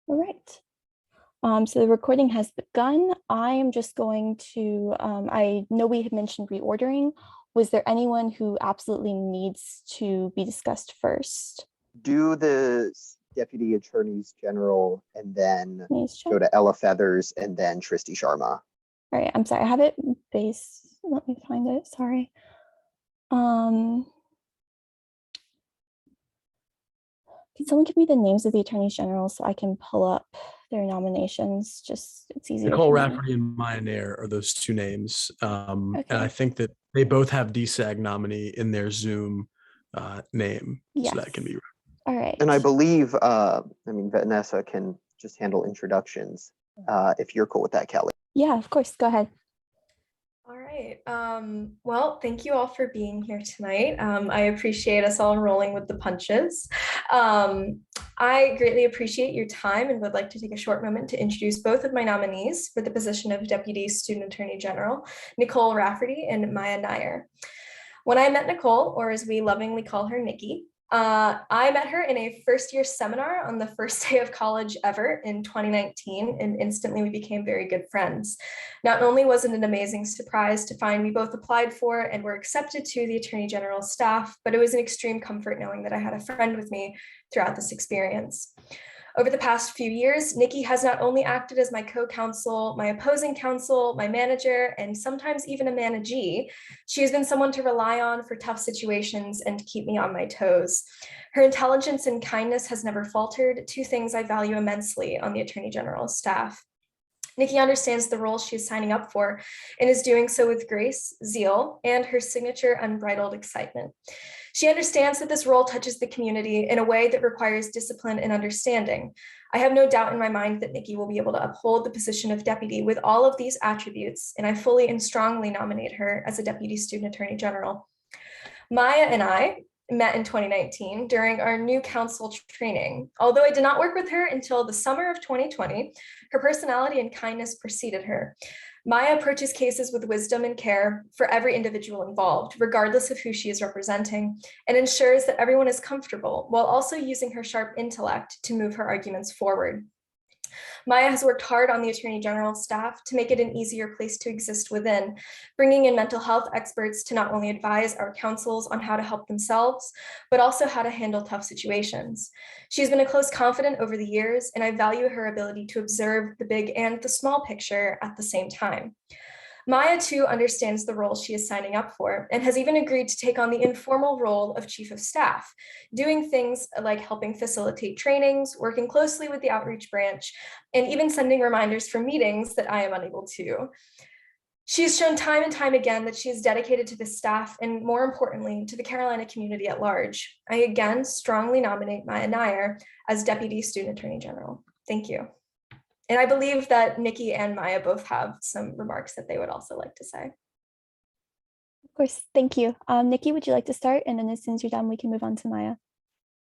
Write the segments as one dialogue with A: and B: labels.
A: All right. So the recording has begun. I am just going to, I know we had mentioned reordering. Was there anyone who absolutely needs to be discussed first?
B: Do the deputy attorneys general and then
A: Please check.
B: go to Ella Feathers and then Tristy Sharma.
A: All right, I'm sorry, I have it base. Let me find it. Sorry. Can someone give me the names of the attorneys general so I can pull up their nominations? Just it's easier
C: Nicole
A: for me.
C: Rafferty and Maya Nair are those two names. And I
A: Okay.
C: think that they both have DSAG nominee in their Zoom name.
A: Yes.
C: So that can be.
A: All right.
B: And I believe, Vanessa can just handle introductions if you're cool with that, Kelly.
A: Yeah, of course. Go ahead.
D: All right. Well, thank you all for being here tonight. I appreciate us all rolling with the punches. I greatly appreciate your time and would like to take a short moment to introduce both of my nominees for the position of Deputy Student Attorney General, Nicole Rafferty and Maya Nair. When I met Nicole, or as we lovingly call her, Nikki, I met her in a first-year seminar on the first day of college ever in 2019, and instantly we became very good friends. Not only was it an amazing surprise to find we both applied for and were accepted to the Attorney General's staff, but it was an extreme comfort knowing that I had a friend with me throughout this experience. Over the past few years, Nikki has not only acted as my co-counsel, my opposing counsel, my manager, and sometimes even a managee, she has been someone to rely on for tough situations and to keep me on my toes. Her intelligence and kindness has never faltered, two things I value immensely on the Attorney General's staff. Nikki understands the role she is signing up for and is doing so with grace, zeal, and her signature unbridled excitement. She understands that this role touches the community in a way that requires discipline and understanding. I have no doubt in my mind that Nikki will be able to uphold the position of deputy with all of these attributes, and I fully and strongly nominate her as a Deputy Student Attorney General. Maya and I met in 2019 during our new council training. Although I did not work with her until the summer of 2020, her personality and kindness preceded her. Maya approaches cases with wisdom and care for every individual involved, regardless of who she is representing, and ensures that everyone is comfortable while also using her sharp intellect to move her arguments forward. Maya has worked hard on the Attorney General's staff to make it an easier place to exist within, bringing in mental health experts to not only advise our councils on how to help themselves, but also how to handle tough situations. She's been a close confidant over the years, and I value her ability to observe the big and the small picture at the same time. Maya, too, understands the role she is signing up for and has even agreed to take on the informal role of chief of staff, doing things like helping facilitate trainings, working closely with the outreach branch, and even sending reminders for meetings that I am unable to. She has shown time and time again that she is dedicated to the staff and, more importantly, to the Carolina community at large. I again strongly nominate Maya Nair as Deputy Student Attorney General. Thank you. And I believe that Nikki and Maya both have some remarks that they would also like to say.
A: Of course, thank you. Nikki, would you like to start? And then as soon as you're done, we can move on to Maya.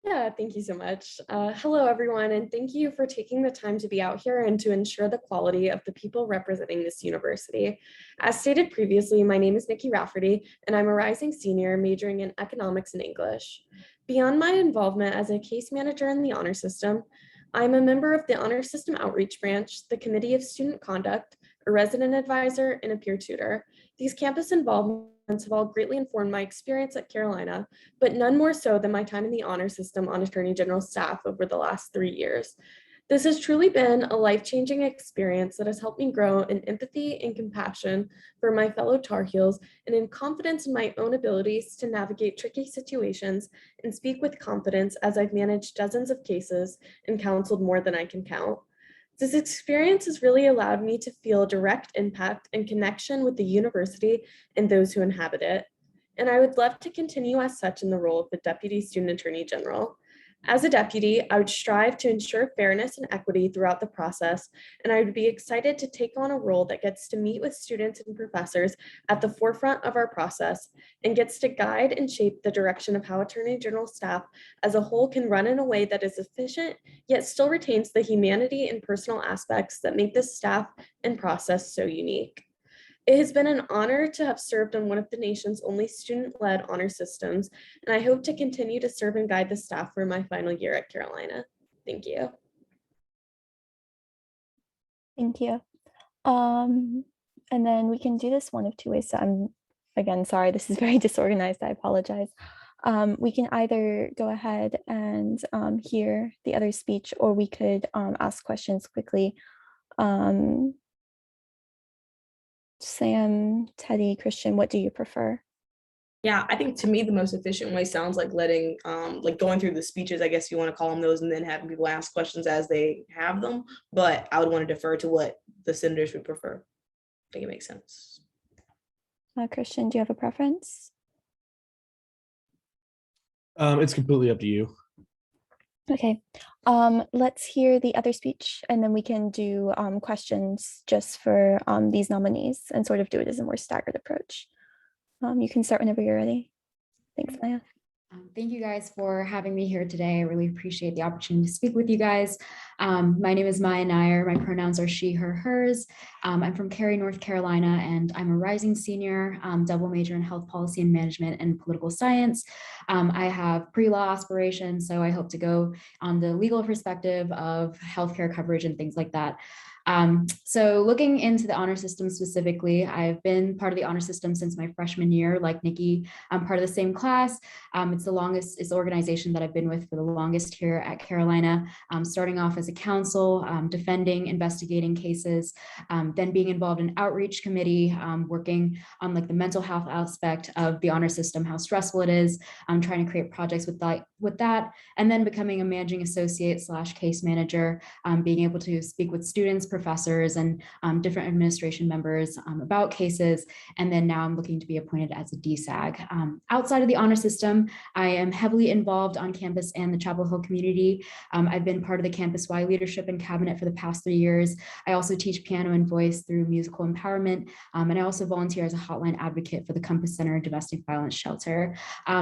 E: Yeah, thank you so much. Hello, everyone, and thank you for taking the time to be out here and to ensure the quality of the people representing this university. As stated previously, my name is Nikki Rafferty, and I'm a rising senior majoring in economics and English. Beyond my involvement as a case manager in the honor system, I'm a member of the Honor System Outreach Branch, the Committee of Student Conduct, a resident advisor, and a peer tutor. These campus involvements have all greatly informed my experience at Carolina, but none more so than my time in the honor system on Attorney General staff over the last 3 years. This has truly been a life-changing experience that has helped me grow in empathy and compassion for my fellow Tar Heels and in confidence in my own abilities to navigate tricky situations and speak with confidence as I've managed dozens of cases and counseled more than I can count. This experience has really allowed me to feel direct impact and connection with the university and those who inhabit it. And I would love to continue as such in the role of the Deputy Student Attorney General. As a deputy, I would strive to ensure fairness and equity throughout the process, and I would be excited to take on a role that gets to meet with students and professors at the forefront of our process and gets to guide and shape the direction of how Attorney General staff as a whole can run in a way that is efficient, yet still retains the humanity and personal aspects that make this staff and process so unique. It has been an honor to have served on one of the nation's only student-led honor systems, and I hope to continue to serve and guide the staff for my final year at Carolina. Thank you.
A: Thank you. And then we can do this one of two ways. So I'm, again, sorry, this is very disorganized. I apologize. We can either go ahead and hear the other speech, or we could ask questions quickly. Sam, Teddy, Christian, what do you prefer?
F: Yeah, I think to me the most efficient way sounds like letting like going through the speeches, I guess you want to call them those, and then having people ask questions as they have them. But I would want to defer to what the senators would prefer. I think it makes sense.
A: Christian, do you have a preference?
C: It's completely up to you.
A: Okay, let's hear the other speech, and then we can do questions just for these nominees and sort of do it as a more staggered approach. You can start whenever you're ready. Thanks, Maya.
G: Thank you guys for having me here today. I really appreciate the opportunity to speak with you guys. My name is Maya Nair. My pronouns are she, her, hers. I'm from Cary, North Carolina, and I'm a rising senior, double major in health policy and management and political science. I have pre-law aspirations, so I hope to go on the legal perspective of healthcare coverage and things like that. So looking into the honor system specifically, I've been part of the honor system since my freshman year. Like Nikki, I'm part of the same class. It's the organization that I've been with for the longest here at Carolina, starting off as a counsel, defending, investigating cases, then being involved in outreach committee, working on like the mental health aspect of the honor system, how stressful it is, trying to create projects with that, and then becoming a managing associate / case manager, being able to speak with students, professors, and different administration members about cases. And then now I'm looking to be appointed as a DSAG. Outside of the honor system, I am heavily involved on campus and the Chapel Hill community. I've been part of the campus-wide leadership and cabinet for the past 3 years. I also teach piano and voice through musical empowerment. And I also volunteer as a hotline advocate for the Compass Center Domestic Violence Shelter.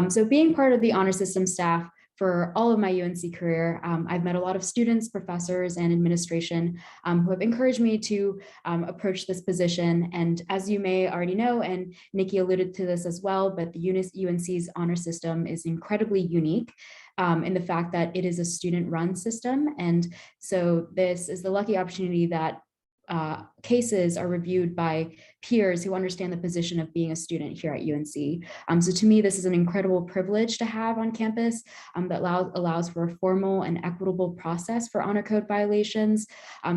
G: So being part of the honor system staff for all of my UNC career, I've met a lot of students, professors, and administration who have encouraged me to approach this position. And as you may already know, and Nikki alluded to this as well, but the UNC's honor system is incredibly unique in the fact that it is a student-run system. And so this is the lucky opportunity that cases are reviewed by peers who understand the position of being a student here at UNC. So to me, this is an incredible privilege to have on campus that allows for a formal and equitable process for honor code violations.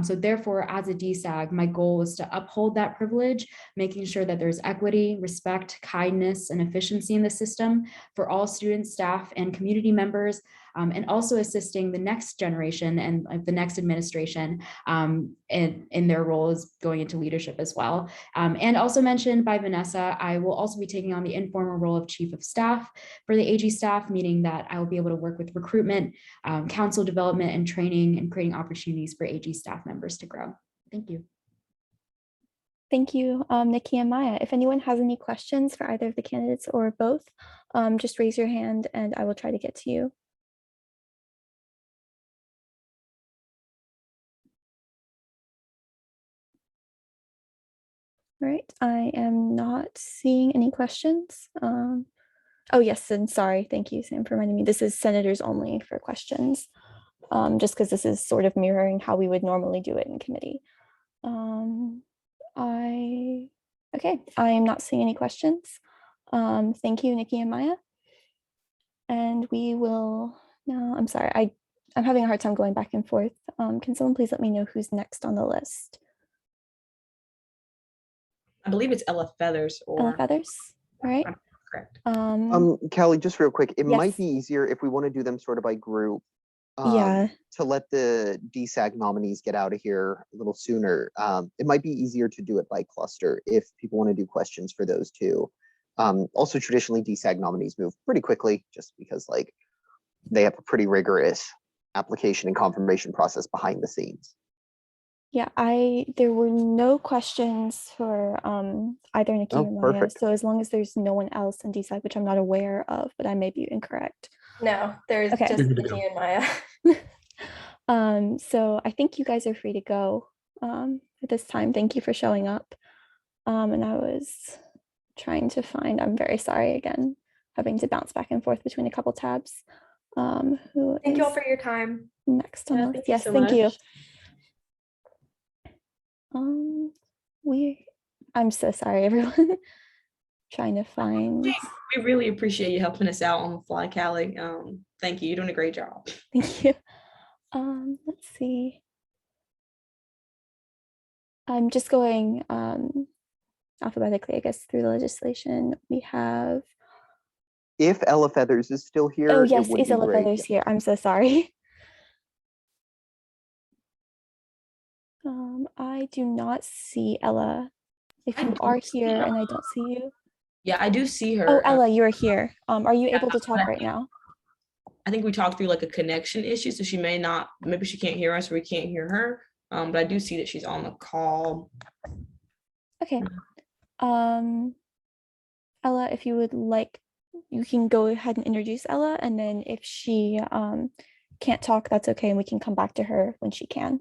G: So therefore, as a DSAG, my goal is to uphold that privilege, making sure that there's equity, respect, kindness, and efficiency in the system for all students, staff, and community members, and also assisting the next generation and the next administration in their roles going into leadership as well. And also mentioned by Vanessa, I will also be taking on the informal role of chief of staff for the AG staff, meaning that I will be able to work with recruitment, council development and training, and creating opportunities for AG staff members to grow. Thank you.
A: Thank you, Nikki and Maya. If anyone has any questions for either of the candidates or both, just raise your hand and I will try to get to you. All right, I am not seeing any questions. Oh yes, and sorry, thank you, Sam, for reminding me. This is senators only for questions, just because this is sort of mirroring how we would normally do it in committee. Okay, I am not seeing any questions. Thank you, Nikki and Maya. And we will now, I'm sorry, I'm having a hard time going back and forth. Can someone please let me know who's next on the list?
F: I believe it's Ella Feathers
A: Ella
F: or
A: Feathers, all right.
F: correct.
B: Callie, just real quick, it might
A: Yes.
B: be easier if we want to do them sort of by group.
A: Yeah.
B: To let the DSAG nominees get out of here a little sooner. It might be easier to do it by cluster if people want to do questions for those two. Also, traditionally, DSAG nominees move pretty quickly just because like they have a pretty rigorous application and confirmation process behind the scenes.
A: Yeah, there were no questions for either Nikki or Maya.
B: Perfect.
A: So as long as there's no one else in DSAG, which I'm not aware of, but I may be incorrect.
D: No, there's
A: Okay.
D: just
C: You're good to
D: Nikki
C: go.
D: and Maya.
A: So I think you guys are free to go at this time. Thank you for showing up. And I was trying to find, I'm very sorry again, having to bounce back and forth between a couple tabs. Who
D: Thank you all
A: is
D: for your time.
A: next on the
E: Yeah,
A: list?
E: thank you
A: Yes,
E: so
A: thank you.
E: much.
A: Um, I'm so sorry, everyone. Trying to find.
F: We really appreciate you helping us out on the fly, Callie. Thank you. You're doing a great job.
A: Thank you. Let's see. I'm just going alphabetically, I guess, through the legislation. We have.
B: If Ella Feathers is still here,
A: Oh
B: it
A: yes,
B: would be
A: Isabella
B: great.
A: Feathers here. I'm so sorry. I do not see Ella. If
F: I
A: you
F: don't
A: are
F: see
A: here
F: her.
A: and I don't see you.
F: Yeah, I do see her.
A: Oh, Ella, you're here. Are you
F: yeah,
A: able to talk right now?
F: I think we talked through like a connection issue, so she may not, maybe she can't hear us or we can't hear her. But I do see that she's on the call.
A: Okay. Ella, if you would like, you can go ahead and introduce Ella, and then if she can't talk, that's okay, and we can come back to her when she can.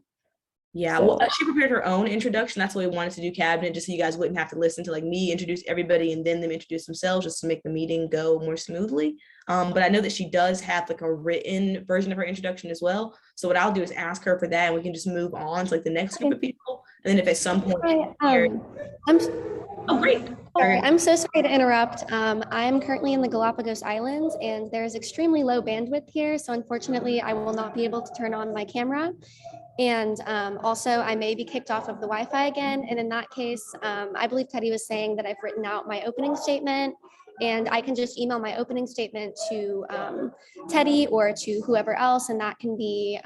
F: Yeah,
A: So-
F: well, she prepared her own introduction. That's why we wanted to do cabinet, just so you guys wouldn't have to listen to like me introduce everybody and then them introduce themselves, just to make the meeting go more smoothly. But I know that she does have like a written version of her introduction as well. So what I'll do is ask her for that, and we can just move on to like the next group of people. And then if at some point,
H: Hi,
F: oh great.
H: sorry, I'm so sorry to interrupt. I'm currently in the Galapagos Islands and there's extremely low bandwidth here. So unfortunately, I will not be able to turn on my camera. And also, I may be kicked off of the Wi-Fi again. And in that case, I believe Teddy was saying that I've written out my opening statement and I can just email my opening statement to Teddy or to whoever else, and that can be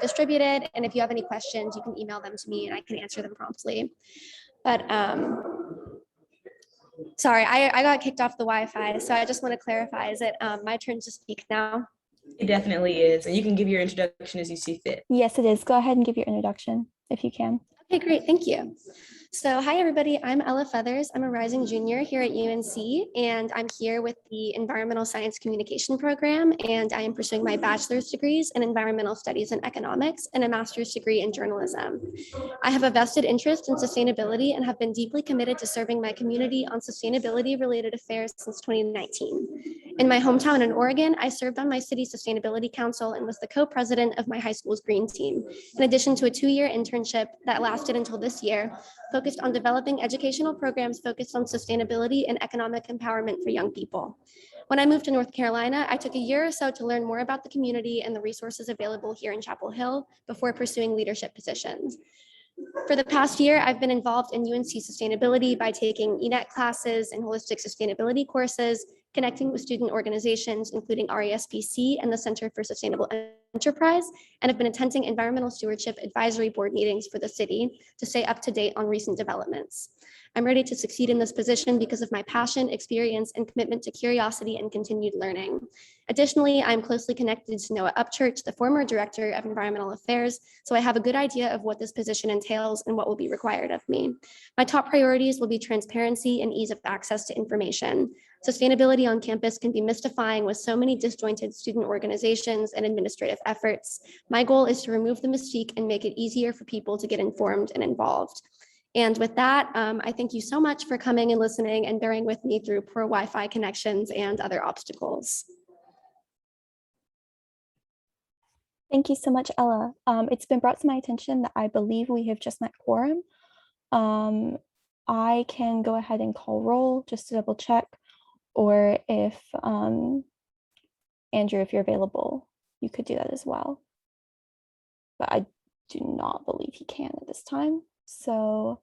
H: distributed. And if you have any questions, you can email them to me and I can answer them promptly. But sorry, I got kicked off the Wi-Fi, so I just want to clarify, is it my turn to speak now?
F: It definitely is. And you can give your introduction as you see fit.
A: Yes, it is. Go ahead and give your introduction if you can.
H: Okay, great, thank you. So hi everybody, I'm Ella Feathers. I'm a rising junior here at UNC and I'm here with the Environmental Science Communication program, and I am pursuing my bachelor's degrees in environmental studies and economics and a master's degree in journalism. I have a vested interest in sustainability and have been deeply committed to serving my community on sustainability related affairs since 2019. In my hometown in Oregon, I served on my city's sustainability council and was the co-president of my high school's green team, in addition to a 2-year internship that lasted until this year, focused on developing educational programs focused on sustainability and economic empowerment for young people. When I moved to North Carolina, I took a year or so to learn more about the community and the resources available here in Chapel Hill before pursuing leadership positions. For the past year, I've been involved in UNC sustainability by taking ENET classes and holistic sustainability courses, connecting with student organizations, including RESPC and the Center for Sustainable Enterprise, and have been attending environmental stewardship advisory board meetings for the city to stay up to date on recent developments. I'm ready to succeed in this position because of my passion, experience, and commitment to curiosity and continued learning. Additionally, I'm closely connected to Noah Upchurch, the former Director of Environmental Affairs, so I have a good idea of what this position entails and what will be required of me. My top priorities will be transparency and ease of access to information. Sustainability on campus can be mystifying with so many disjointed student organizations and administrative efforts. My goal is to remove the mystique and make it easier for people to get informed and involved. And with that, I thank you so much for coming and listening and bearing with me through poor Wi-Fi connections and other obstacles.
A: Thank you so much, Ella. It's been brought to my attention that I believe we have just met quorum. I can go ahead and call roll just to double check, or if Andrew, if you're available, you could do that as well. But I do not believe he can at this time. So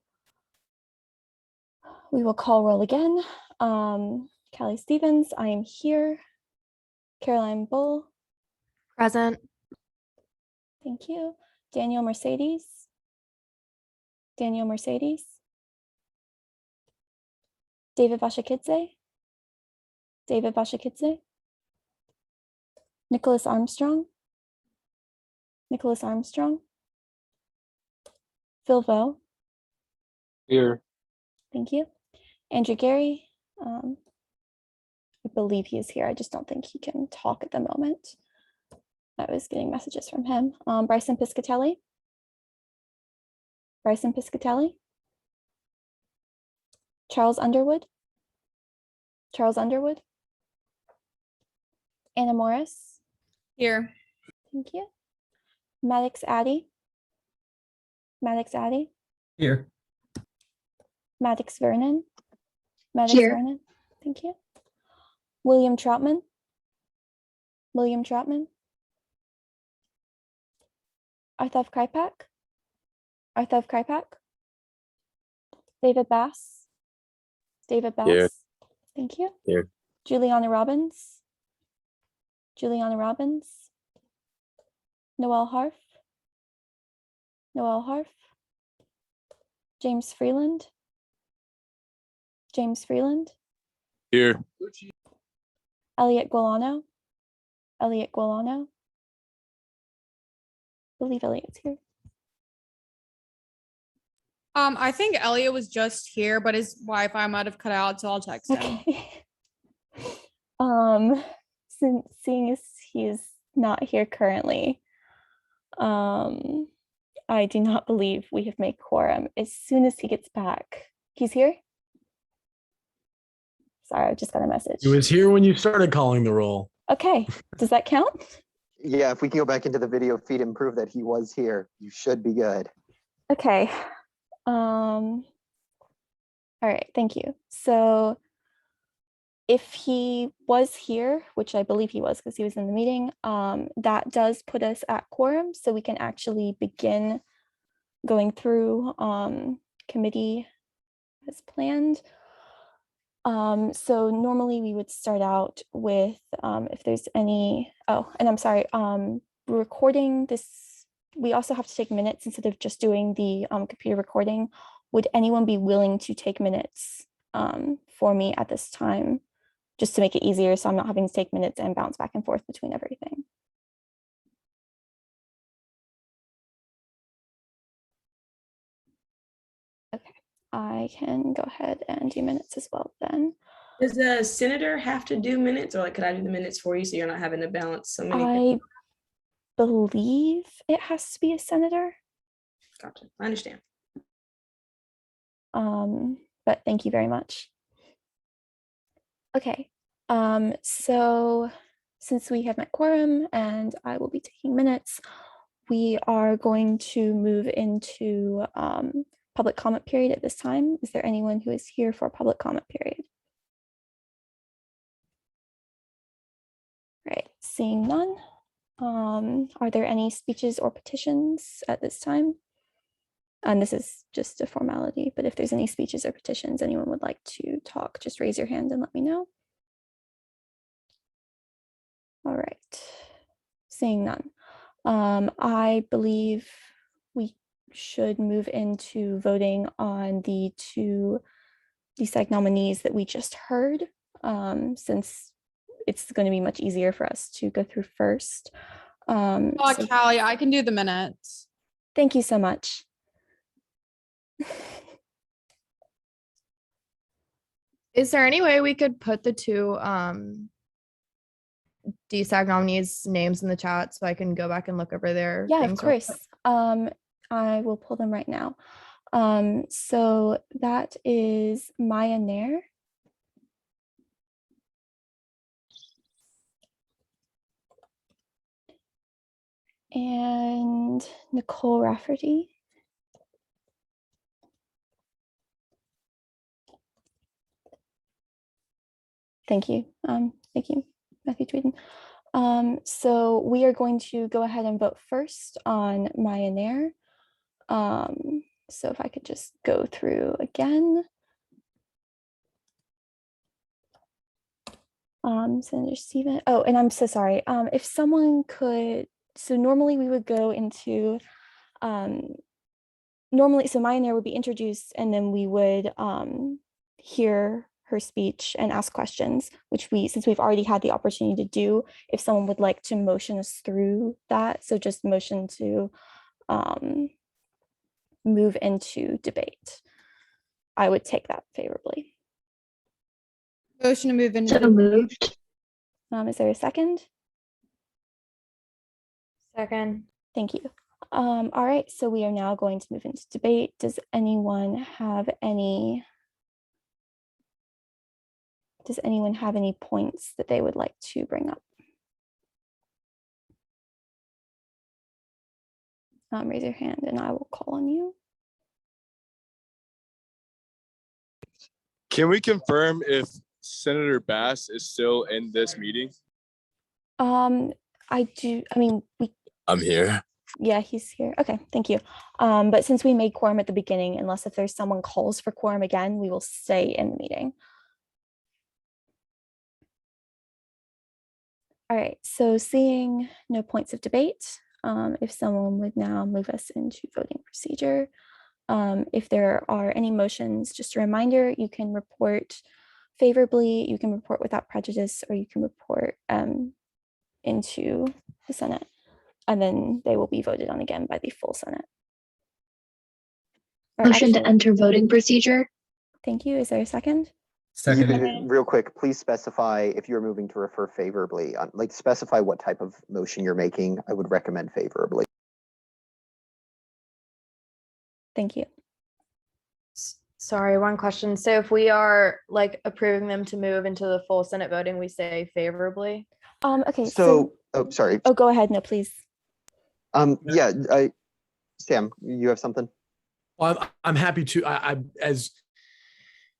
A: we will call roll again. Callie Stevens, I am here. Caroline Bull.
I: Present.
A: Thank you. Daniel Mercedes. Daniel Mercedes. David Vashakidze. David Vashakidze. Nicholas Armstrong. Nicholas Armstrong. Phil Vo.
J: Here.
A: Thank you. Andrew Gary. I believe he is here. I just don't think he can talk at the moment. I was getting messages from him. Bryson Piscatelli. Bryson Piscatelli. Charles Underwood. Charles Underwood. Anna Morris.
I: Here.
A: Thank you. Maddox Addy. Maddox Addy.
J: Here.
A: Maddox Vernon. Maddox
H: Here.
A: Vernon. Thank you. William Troutman. William Troutman. Arthav Kripak. Arthav Kripak. David Bass. David Bass.
J: Here.
A: Thank you.
J: Here.
A: Juliana Robbins. Juliana Robbins. Noel Harf. Noel Harf. James Freeland. James Freeland.
J: Here.
A: Elliot Guilano. Elliot Guilano. I believe Elliot's here.
I: I think Elliot was just here, but his Wi-Fi might have cut out, so I'll text him.
A: Okay. Since seeing as he's not here currently, I do not believe we have made quorum. As soon as he gets back, he's here. Sorry, I just got a message.
C: He was here when you started calling the roll.
A: Okay, does that count?
B: Yeah, if we can go back into the video feed and prove that he was here, you should be good.
A: Okay. All right, thank you. So if he was here, which I believe he was because he was in the meeting, that does put us at quorum, so we can actually begin going through committee as planned. So normally we would start out with if there's any, oh, and I'm sorry, recording this, we also have to take minutes instead of just doing the computer recording. Would anyone be willing to take minutes for me at this time, just to make it easier so I'm not having to take minutes and bounce back and forth between everything? Okay, I can go ahead and do minutes as well then.
F: Does the senator have to do minutes, or like could I do the minutes for you so you're not having to balance so many
A: I believe it has to be a senator.
F: Gotcha. I understand.
A: But thank you very much. Okay, so since we have met quorum and I will be taking minutes, we are going to move into public comment period at this time. Is there anyone who is here for a public comment period? Right, seeing none. Are there any speeches or petitions at this time? And this is just a formality, but if there's any speeches or petitions anyone would like to talk, just raise your hand and let me know. All right, seeing none. I believe we should move into voting on the two DSEG nominees that we just heard, since it's going to be much easier for us to go through first.
I: Oh,
A: So
I: Callie, I can do the minutes.
A: thank you so much.
K: Is there any way we could put the two DSAG nominees' names in the chat so I can go back and look over their
A: Yeah, of
K: things real quick?
A: course. I will pull them right now. So that is Maya Nair. And Nicole Rafferty. Thank you. Thank you, Matthew Tweeden. So we are going to go ahead and vote first on Maya Nair. So if I could just go through again. Senator Stephen. Oh, and I'm so sorry. If someone could, so normally we would go into, normally, so Maya Nair would be introduced and then we would hear her speech and ask questions, which since we've already had the opportunity to do, if someone would like to motion us through that, so just motion to move into debate, I would take that favorably.
I: Motion to move into
H: So moved.
A: Is there a second?
K: Second.
A: Thank you. All right, so we are now going to move into debate. Does anyone have any points that they would like to bring up? Raise your hand and I will call on you.
J: Can we confirm if Senator Bass is still in this meeting?
A: I mean,
J: I'm here.
A: yeah, he's here. Okay, thank you. But since we made quorum at the beginning, unless if there's someone calls for quorum again, we will stay in the meeting. All right, so seeing no points of debate, if someone would now move us into voting procedure. If there are any motions, just a reminder, you can report favorably, you can report without prejudice, or you can report into the Senate, and then they will be voted on again by the full Senate.
L: Motion to enter voting procedure.
A: Thank you. Is there a second?
B: Second. Real quick, please specify if you're moving to refer favorably, like specify what type of motion you're making. I would recommend favorably.
A: Thank you.
K: Sorry, one question. So if we are like approving them to move into the full Senate voting, we say favorably?
A: Okay.
B: So, oh, sorry.
A: Oh, go ahead. No, please.
B: Yeah, Sam, you have something?
C: Well, I'm happy to. As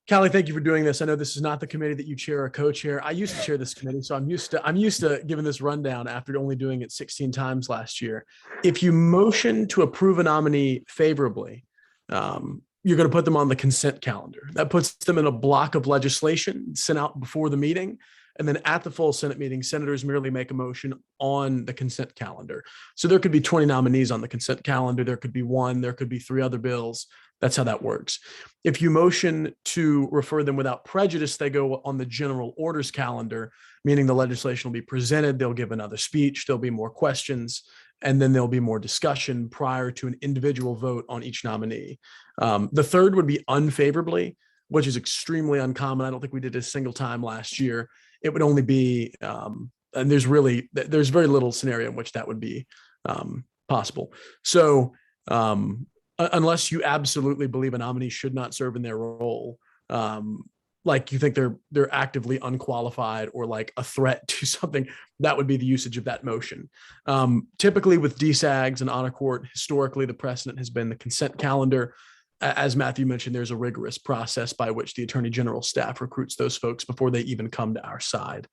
C: Callie, thank you for doing this. I know this is not the committee that you chair or co-chair. I used to chair this committee, so I'm used to giving this rundown after only doing it 16 times last year. If you motion to approve a nominee favorably, you're going to put them on the consent calendar. That puts them in a block of legislation sent out before the meeting. And then at the full Senate meeting, senators merely make a motion on the consent calendar. So there could be 20 nominees on the consent calendar. There could be one, there could be 3 other bills. That's how that works. If you motion to refer them without prejudice, they go on the general orders calendar, meaning the legislation will be presented. They'll give another speech. There'll be more questions, and then there'll be more discussion prior to an individual vote on each nominee. The third would be unfavorably, which is extremely uncommon. I don't think we did it a single time last year. It would only be, and there's very little scenario in which that would be possible. So unless you absolutely believe a nominee should not serve in their role, like you think they're actively unqualified or like a threat to something, that would be the usage of that motion. Typically with DSAGs and honor court, historically the precedent has been the consent calendar. As Matthew mentioned, there's a rigorous process by which the Attorney General staff recruits those folks before they even come to our side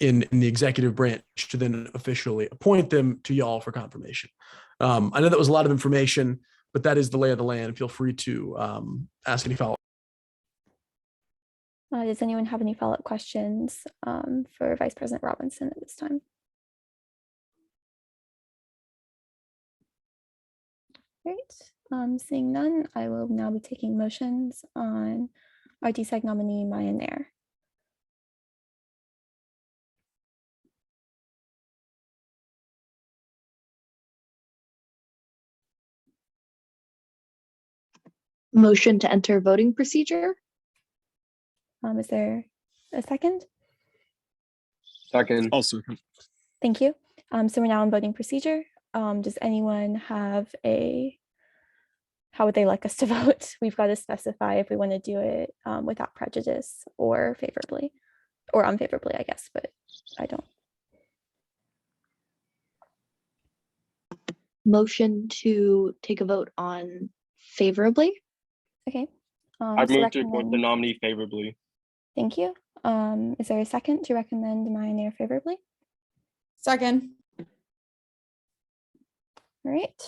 C: in the executive branch to then officially appoint them to y'all for confirmation. I know that was a lot of information, but that is the lay of the land. Feel free to ask any follow-up.
A: Does anyone have any follow-up questions for Vice President Robinson at this time? Great. Seeing none, I will now be taking motions on our DSAG nominee, Maya Nair.
L: Motion to enter voting procedure.
A: Is there a second?
J: Second. Also.
A: Thank you. So we're now in voting procedure. Does anyone have how would they like us to vote? We've got to specify if we want to do it without prejudice or favorably or unfavorably, I guess, but I don't.
L: Motion to take a vote on favorably.
A: Okay.
J: I move to appoint the nominee favorably.
A: Thank you. Is there a second to recommend Maya Nair favorably?
I: Second.
A: All right.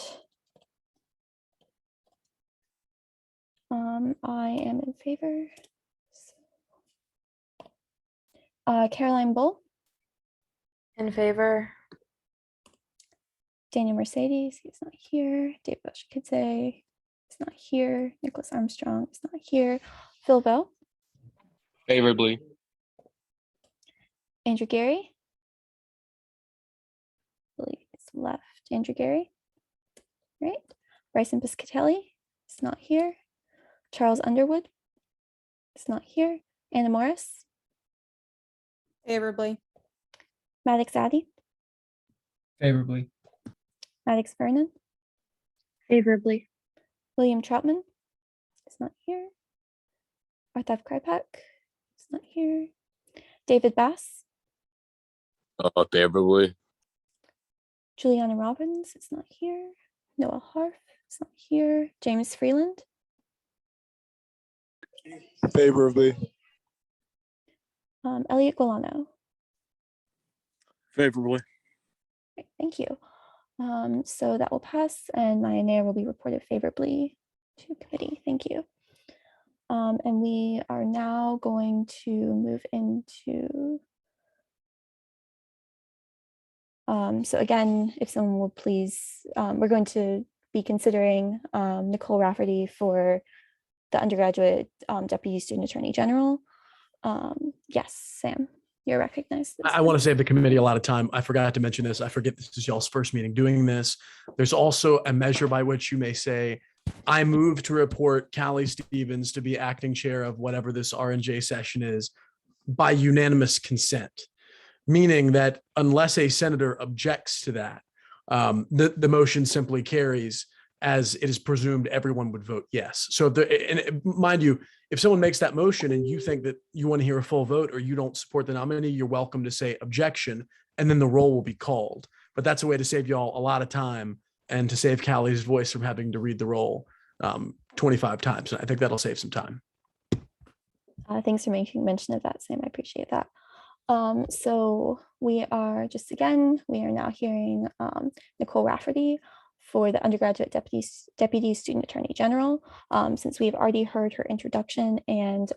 A: I am in favor. Caroline Bull.
K: In favor.
A: Daniel Mercedes, he's not here. Dave Boshikidze is not here. Nicholas Armstrong is not here. Phil Bell.
J: Favorably.
A: Andrew Gary. I believe it's left. Andrew Gary. Right. Bryson Piscatelli is not here. Charles Underwood is not here. Anna Morris.
I: Favorably.
A: Maddox Addy.
J: Favorably.
A: Maddox Vernon.
L: Favorably.
A: William Troutman is not here. Arthav Krypak is not here. David Bass.
J: Favorably.
A: Juliana Robbins is not here. Noah Harf is not here. James Freeland.
J: Favorably.
A: Elliot Guilano.
J: Favorably.
A: Great, thank you. So that will pass, and my NAIR will be reported favorably to committee. Thank you. And we are now going to move into. So again, if someone will please, we're going to be considering Nicole Rafferty for the undergraduate Deputy Student Attorney General. Yes, Sam, you're recognized.
C: I want to save the committee a lot of time. I forgot to mention this. I forget this is y'all's first meeting doing this. There's also a measure by which you may say, I move to report Callie Stevens to be acting chair of whatever this R&J session is by unanimous consent, meaning that unless a senator objects to that, the motion simply carries, as it is presumed everyone would vote yes. So, mind you, if someone makes that motion and you think that you want to hear a full vote or you don't support the nominee, you're welcome to say objection, and then the roll will be called. But that's a way to save y'all a lot of time and to save Callie's voice from having to read the roll 25 times. I think that'll save some time.
A: Thanks for making mention of that, Sam. I appreciate that. So we are now hearing Nicole Rafferty for the undergraduate deputy student attorney general. Since we've already heard her introduction and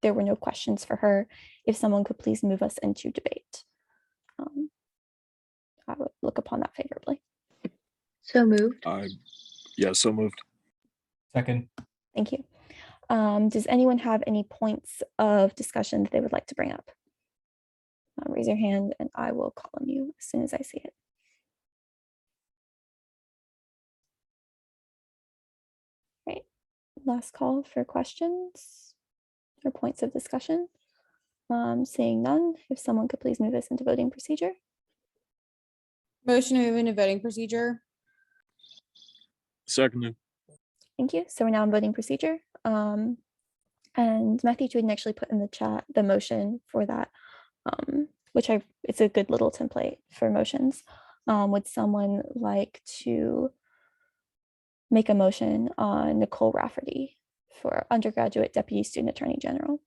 A: there were no questions for her, if someone could please move us into debate. I would look upon that favorably.
L: So moved.
J: Yeah, so moved.
M: Second.
A: Thank you. Does anyone have any points of discussion that they would like to bring up? Raise your hand and I will call on you as soon as I see it. Right, last call for questions or points of discussion. Seeing none, if someone could please move us into voting procedure.
I: Motion to move into voting procedure.
J: Seconded.
A: Thank you. So we're now in voting procedure. And Matthew didn't actually put in the chat the motion for that, which it's a good little template for motions. Would someone like to make a motion on Nicole Rafferty for undergraduate deputy student attorney general?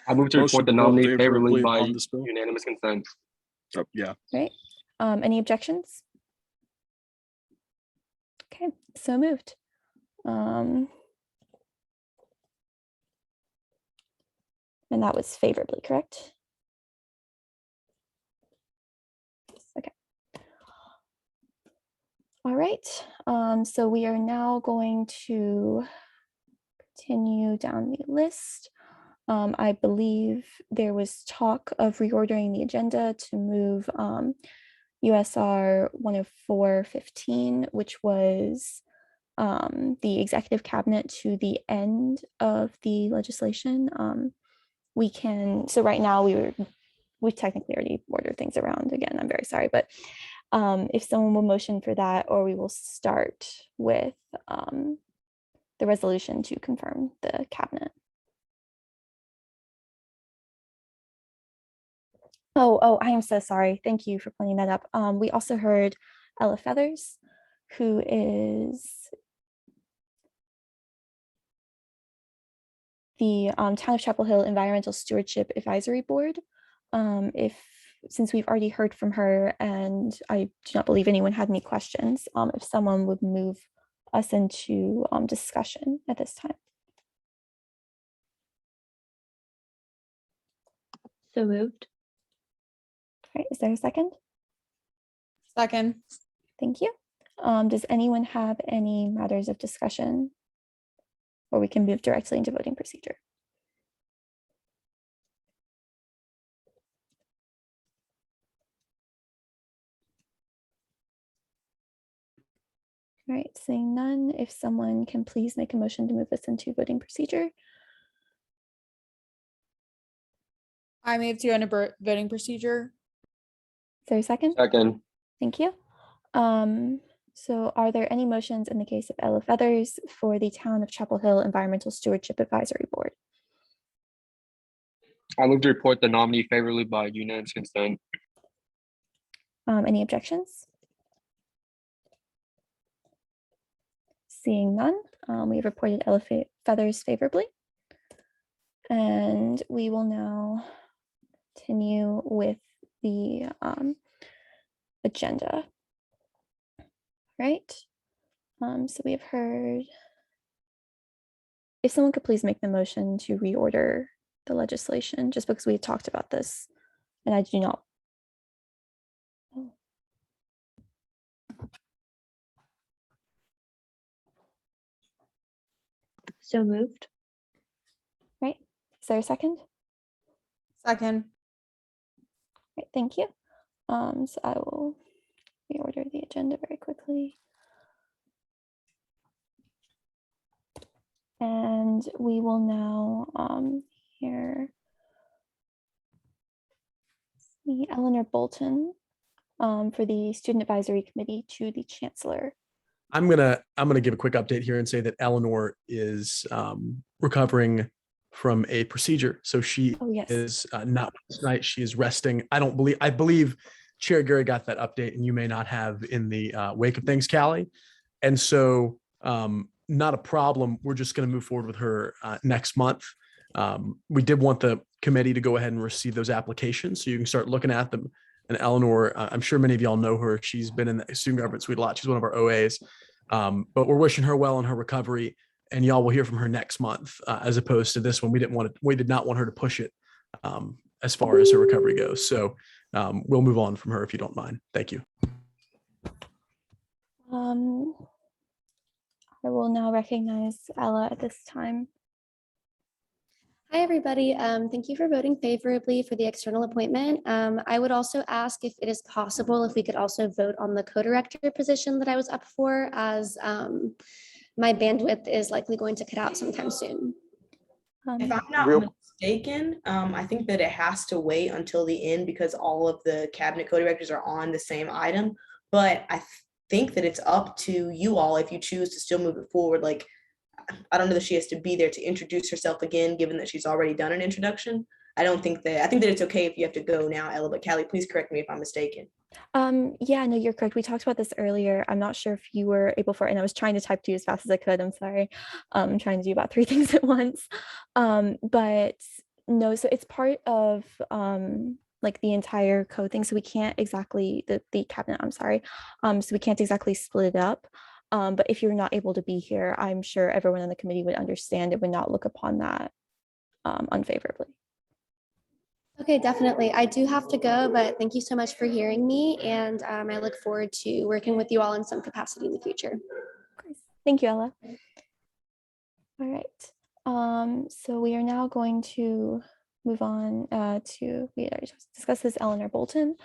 N: I move to report the nominee favorably by unanimous consent.
J: Yeah.
A: Right. Any objections? Okay, so moved. And that was favorably, correct? Okay. All right. So we are now going to continue down the list. I believe there was talk of reordering the agenda to move USR 10415, which was the executive cabinet, to the end of the legislation. So right now we technically already ordered things around again. I'm very sorry, but if someone will motion for that, or we will start with the resolution to confirm the cabinet. Oh, I am so sorry. Thank you for pointing that up. We also heard Ella Feathers, who is the Town of Chapel Hill Environmental Stewardship Advisory Board. Since we've already heard from her, and I do not believe anyone had any questions, if someone would move us into discussion at this time.
L: So moved.
A: All right, is there a second?
I: Second.
A: Thank you. Does anyone have any matters of discussion, or we can move directly into voting procedure? All right, seeing none, if someone can please make a motion to move us into voting procedure.
I: I move to enter voting procedure.
A: Is there a second?
N: Second.
A: Thank you. So are there any motions in the case of Ella Feathers for the Town of Chapel Hill Environmental Stewardship Advisory Board?
N: I move to report the nominee favorably by unanimous consent.
A: Any objections? Seeing none, We have reported Ella Feathers favorably. And we will now continue with the agenda. Right. So we have heard, if someone could please make the motion to reorder the legislation, just because we had talked about this and I do not.
L: So moved.
A: Right. Is there a second?
I: Second.
A: Right, thank you. So I will reorder the agenda very quickly. And we will now hear the Eleanor Bolton for the Student Advisory Committee to the Chancellor.
C: I'm gonna give a quick update here and say that Eleanor is recovering from a procedure, so she is not tonight. She is resting. I believe Chair Gary got that update, and you may not have in the wake of things, Callie. And so, not a problem. We're just going to move forward with her next month. We did want the committee to go ahead and receive those applications, so you can start looking at them. And Eleanor, I'm sure many of y'all know her. She's been in the student government suite a lot. She's one of our OAs. But we're wishing her well in her recovery, and y'all will hear from her next month, as opposed to this one. We did not want her to push it as far as her recovery goes. So we'll move on from her if you don't mind. Thank you.
A: I will now recognize Ella at this time.
H: Hi, everybody. Thank you for voting favorably for the external appointment. I would also ask if it is possible if we could also vote on the co-director position that I was up for, as my bandwidth is likely going to cut out sometime soon.
F: If I'm not mistaken, I think that it has to wait until the end because all of the cabinet co-directors are on the same item. But I think that it's up to you all if you choose to still move it forward. Like, I don't know that she has to be there to introduce herself again, given that she's already done an introduction. I think that it's okay if you have to go now, Ella, but Callie, please correct me if I'm mistaken.
A: Yeah, no, you're correct. We talked about this earlier. I'm not sure if you were able for, and I was trying to type to you as fast as I could. I'm sorry. I'm trying to do about 3 things at once. But no, so it's part of like the entire code thing. So we can't exactly, the cabinet, I'm sorry. So we can't exactly split it up. But if you're not able to be here, I'm sure everyone on the committee would understand. It would not look upon that unfavorably.
H: Okay, definitely. I do have to go, but thank you so much for hearing me. And I look forward to working with you all in some capacity in the future.
A: Thank you, Ella. All right. So we are now going to move on we already discussed this, Eleanor Bolton,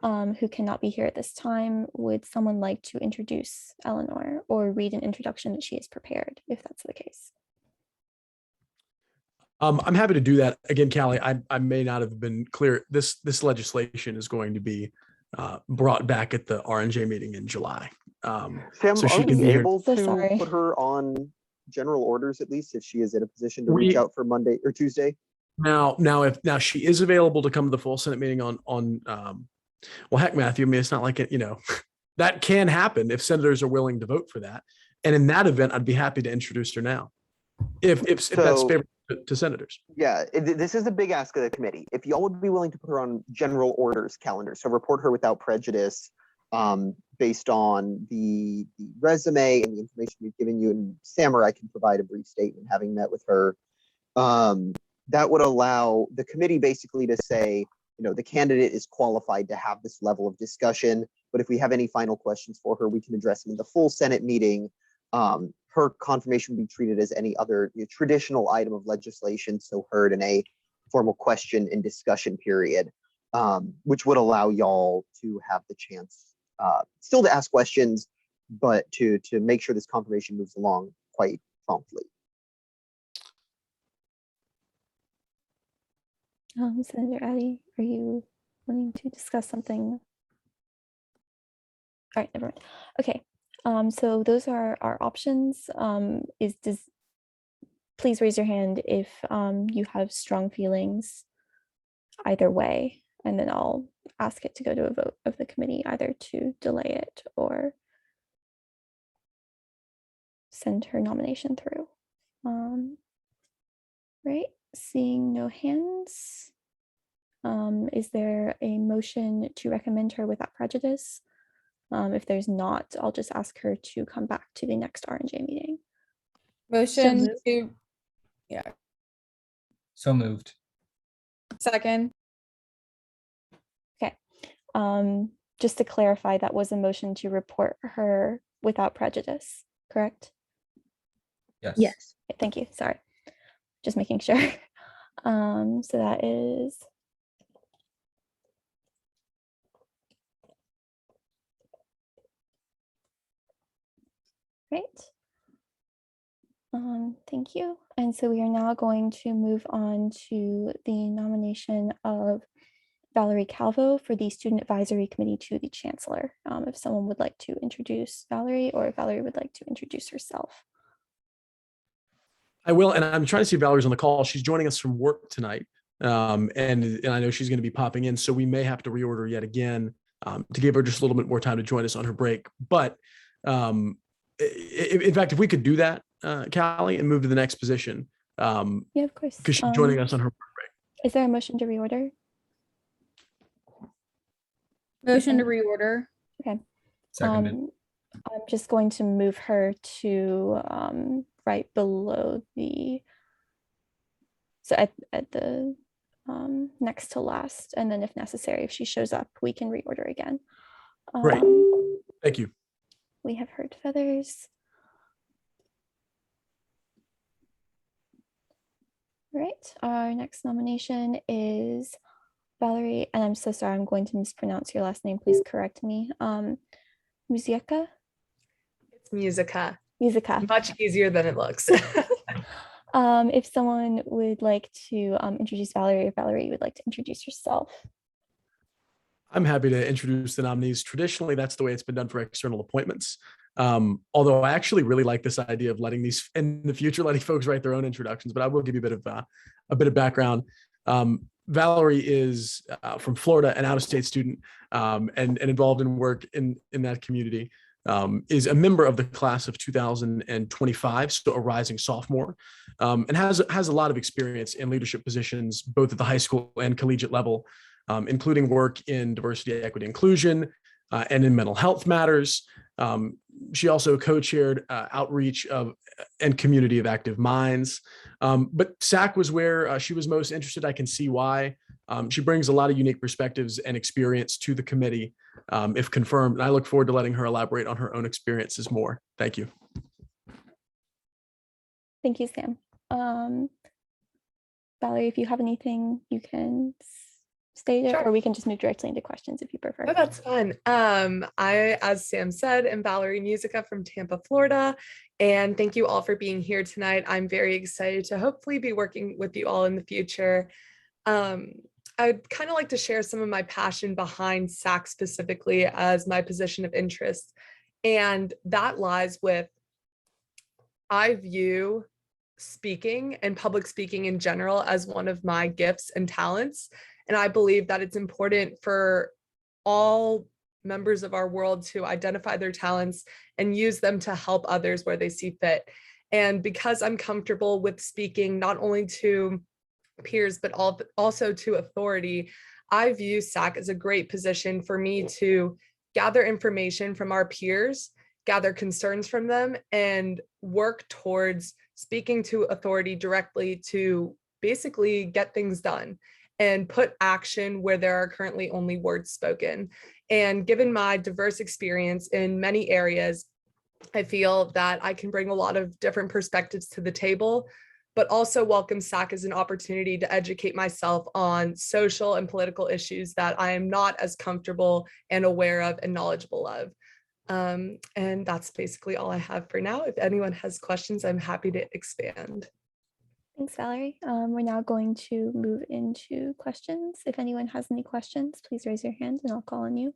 A: who cannot be here at this time. Would someone like to introduce Eleanor or read an introduction that she has prepared, if that's the case?
C: I'm happy to do that. Again, Callie, I may not have been clear. This legislation is going to be brought back at the RNJ meeting in July.
B: Sam,
C: so she
B: are
C: can
B: we
C: be
B: able
C: here.
B: to put her on general orders, at least if she is in a position to reach out for Monday or Tuesday?
C: Now she is available to come to the full Senate meeting on well, heck, Matthew, I mean, it's not like it, that can happen if senators are willing to vote for that. And in that event, I'd be happy to introduce her now, if that's favorable to senators.
B: Yeah, this is a big ask of the committee. If y'all would be willing to put her on general orders calendar, so report her without prejudice, based on the resume and the information we've given you, and Sam or I can provide a brief statement having met with her. That would allow the committee basically to say, the candidate is qualified to have this level of discussion, but if we have any final questions for her, we can address them in the full Senate meeting. Her confirmation will be treated as any other traditional item of legislation, so heard in a formal question and discussion period, which would allow y'all to have the chance still to ask questions, but to make sure this confirmation moves along quite promptly.
A: Senator Addy, are you wanting to discuss something? All right, never mind. Okay, so those are our options. Please raise your hand if you have strong feelings either way, and then I'll ask it to go to a vote of the committee, either to delay it or send her nomination through. Right, seeing no hands. Is there a motion to recommend her without prejudice? If there's not, I'll just ask her to come back to the next R&J meeting.
I: Motion to, yeah,
M: So moved.
I: second.
A: Okay. Just to clarify, that was a motion to report her without prejudice, correct?
M: Yes.
L: Yes.
A: Okay, thank you. Sorry. Just making sure. So that is great. Thank you. And so we are now going to move on to the nomination of Valerie Calvo for the Student Advisory Committee to the Chancellor. If someone would like to introduce Valerie, or if Valerie would like to introduce herself.
C: I will, and I'm trying to see if Valerie's on the call. She's joining us from work tonight, and I know she's going to be popping in, so we may have to reorder yet again to give her just a little bit more time to join us on her break. But in fact, if we could do that, Callie, and move to the next position.
A: Yeah, of course.
C: Because she's joining us on her break.
A: Is there a motion to reorder?
I: Motion to reorder.
A: Okay.
M: Seconded.
A: I'm just going to move her to right below the, so at the next to last, and then if necessary, if she shows up, we can reorder again.
C: Great. Thank you.
A: We have heard feathers. All right, our next nomination is Valerie, and I'm so sorry, I'm going to mispronounce your last name. Please correct me. Musieka?
O: It's Musica.
A: Musica.
O: Much easier than it looks.
A: If someone would like to introduce Valerie, or Valerie would like to introduce herself.
C: I'm happy to introduce the nominees. Traditionally, that's the way it's been done for external appointments. Although I actually really like this idea of letting these in the future, letting folks write their own introductions, but I will give you a bit of background. Valerie is from Florida, an out-of-state student, and involved in work in that community. Is a member of the class of 2025, so a rising sophomore, and has a lot of experience in leadership positions, both at the high school and collegiate level, including work in diversity, equity, inclusion, and in mental health matters. She also co-chaired outreach and community of active minds. But SAC was where she was most interested. I can see why. She brings a lot of unique perspectives and experience to the committee, if confirmed. And I look forward to letting her elaborate on her own experiences more. Thank you.
A: Thank you, Sam. Valerie, if you have anything, you can state it, or we can just move directly into questions if you prefer.
O: Oh, that's fun. I, as Sam said, am Valerie Musica from Tampa, Florida, and thank you all for being here tonight. I'm very excited to hopefully be working with you all in the future. I'd kind of like to share some of my passion behind SAC specifically as my position of interest, and that lies with, I view speaking and public speaking in general as one of my gifts and talents. And I believe that it's important for all members of our world to identify their talents and use them to help others where they see fit. And because I'm comfortable with speaking not only to peers, but also to authority, I view SAC as a great position for me to gather information from our peers, gather concerns from them, and work towards speaking to authority directly to basically get things done and put action where there are currently only words spoken. And given my diverse experience in many areas, I feel that I can bring a lot of different perspectives to the table, but also welcome SAC as an opportunity to educate myself on social and political issues that I am not as comfortable and aware of and knowledgeable of. And that's basically all I have for now. If anyone has questions, I'm happy to expand.
A: Thanks, Valerie. We're now going to move into questions. If anyone has any questions, please raise your hand and I'll call on you.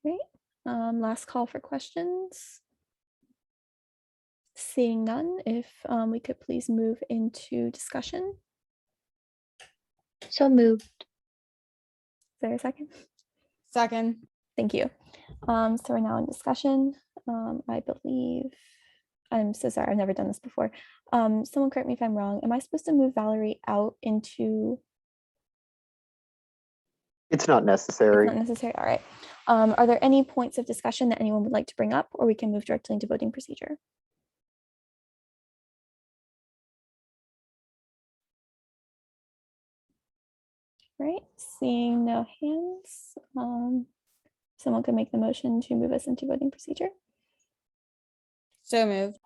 A: Great. Last call for questions. Seeing none, if we could please move into discussion.
L: So moved.
A: there a second?
I: Second.
A: Thank you. So we're now in discussion. I believe, I'm so sorry, I've never done this before. Someone correct me if I'm wrong. Am I supposed to move Valerie out into?
B: It's not necessary.
A: It's not necessary. All right. Are there any points of discussion that anyone would like to bring up, or we can move directly into voting procedure? Right, seeing no hands, someone could make the motion to move us into voting procedure.
I: So moved.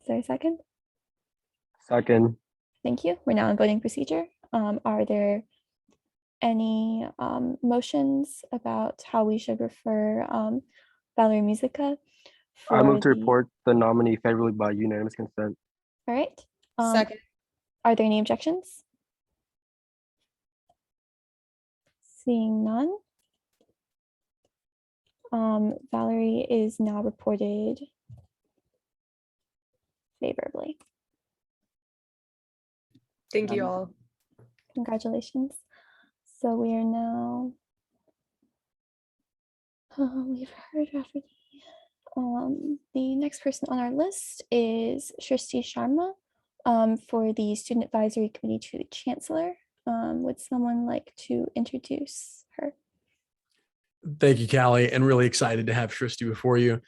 A: Is there a second?
N: Second.
A: Thank you. We're now in voting procedure. Are there any motions about how we should refer Valerie Musica?
N: I move to
A: the-
N: report the nominee favorably by unanimous consent.
A: All right.
I: Second.
A: Are there any objections? Seeing none. Valerie is now reported favorably.
O: Thank you all.
A: Congratulations. So we are now, we've heard Rafferty. The next person on our list is Shristi Sharma for the Student Advisory Committee to the Chancellor. Would someone like to introduce her?
C: Thank you, Callie, and really excited to have Shristi before you.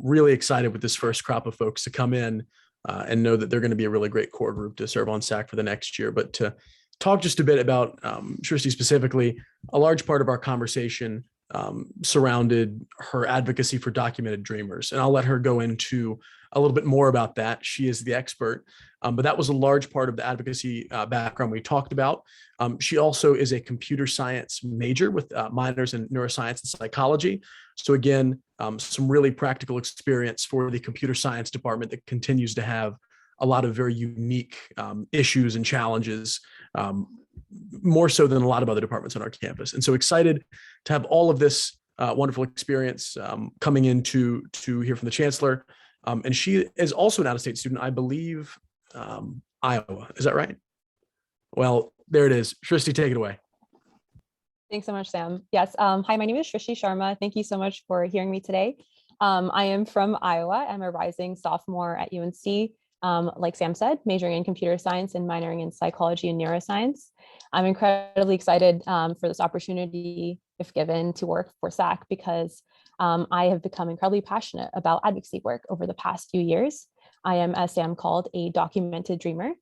C: Really excited with this first crop of folks to come in and know that they're going to be a really great core group to serve on SAC for the next year. But to talk just a bit about Shristi specifically, a large part of our conversation surrounded her advocacy for documented dreamers. And I'll let her go into a little bit more about that. She is the expert, but that was a large part of the advocacy background we talked about. She also is a computer science major with minors in neuroscience and psychology. So again, some really practical experience for the computer science department that continues to have a lot of very unique issues and challenges, more so than a lot of other departments on our campus. And so excited to have all of this wonderful experience coming in to hear from the Chancellor. And she is also an out-of-state student, I believe, Iowa. Is that right? Well, there it is. Shristi, take it away.
P: Thanks so much, Sam. Yes. Hi, my name is Shristi Sharma. Thank you so much for hearing me today. I am from Iowa. I'm a rising sophomore at UNC. Like Sam said, majoring in computer science and minoring in psychology and neuroscience. I'm incredibly excited for this opportunity, if given, to work for SAC because I have become incredibly passionate about advocacy work over the past few years. I am, as Sam called, a documented dreamer.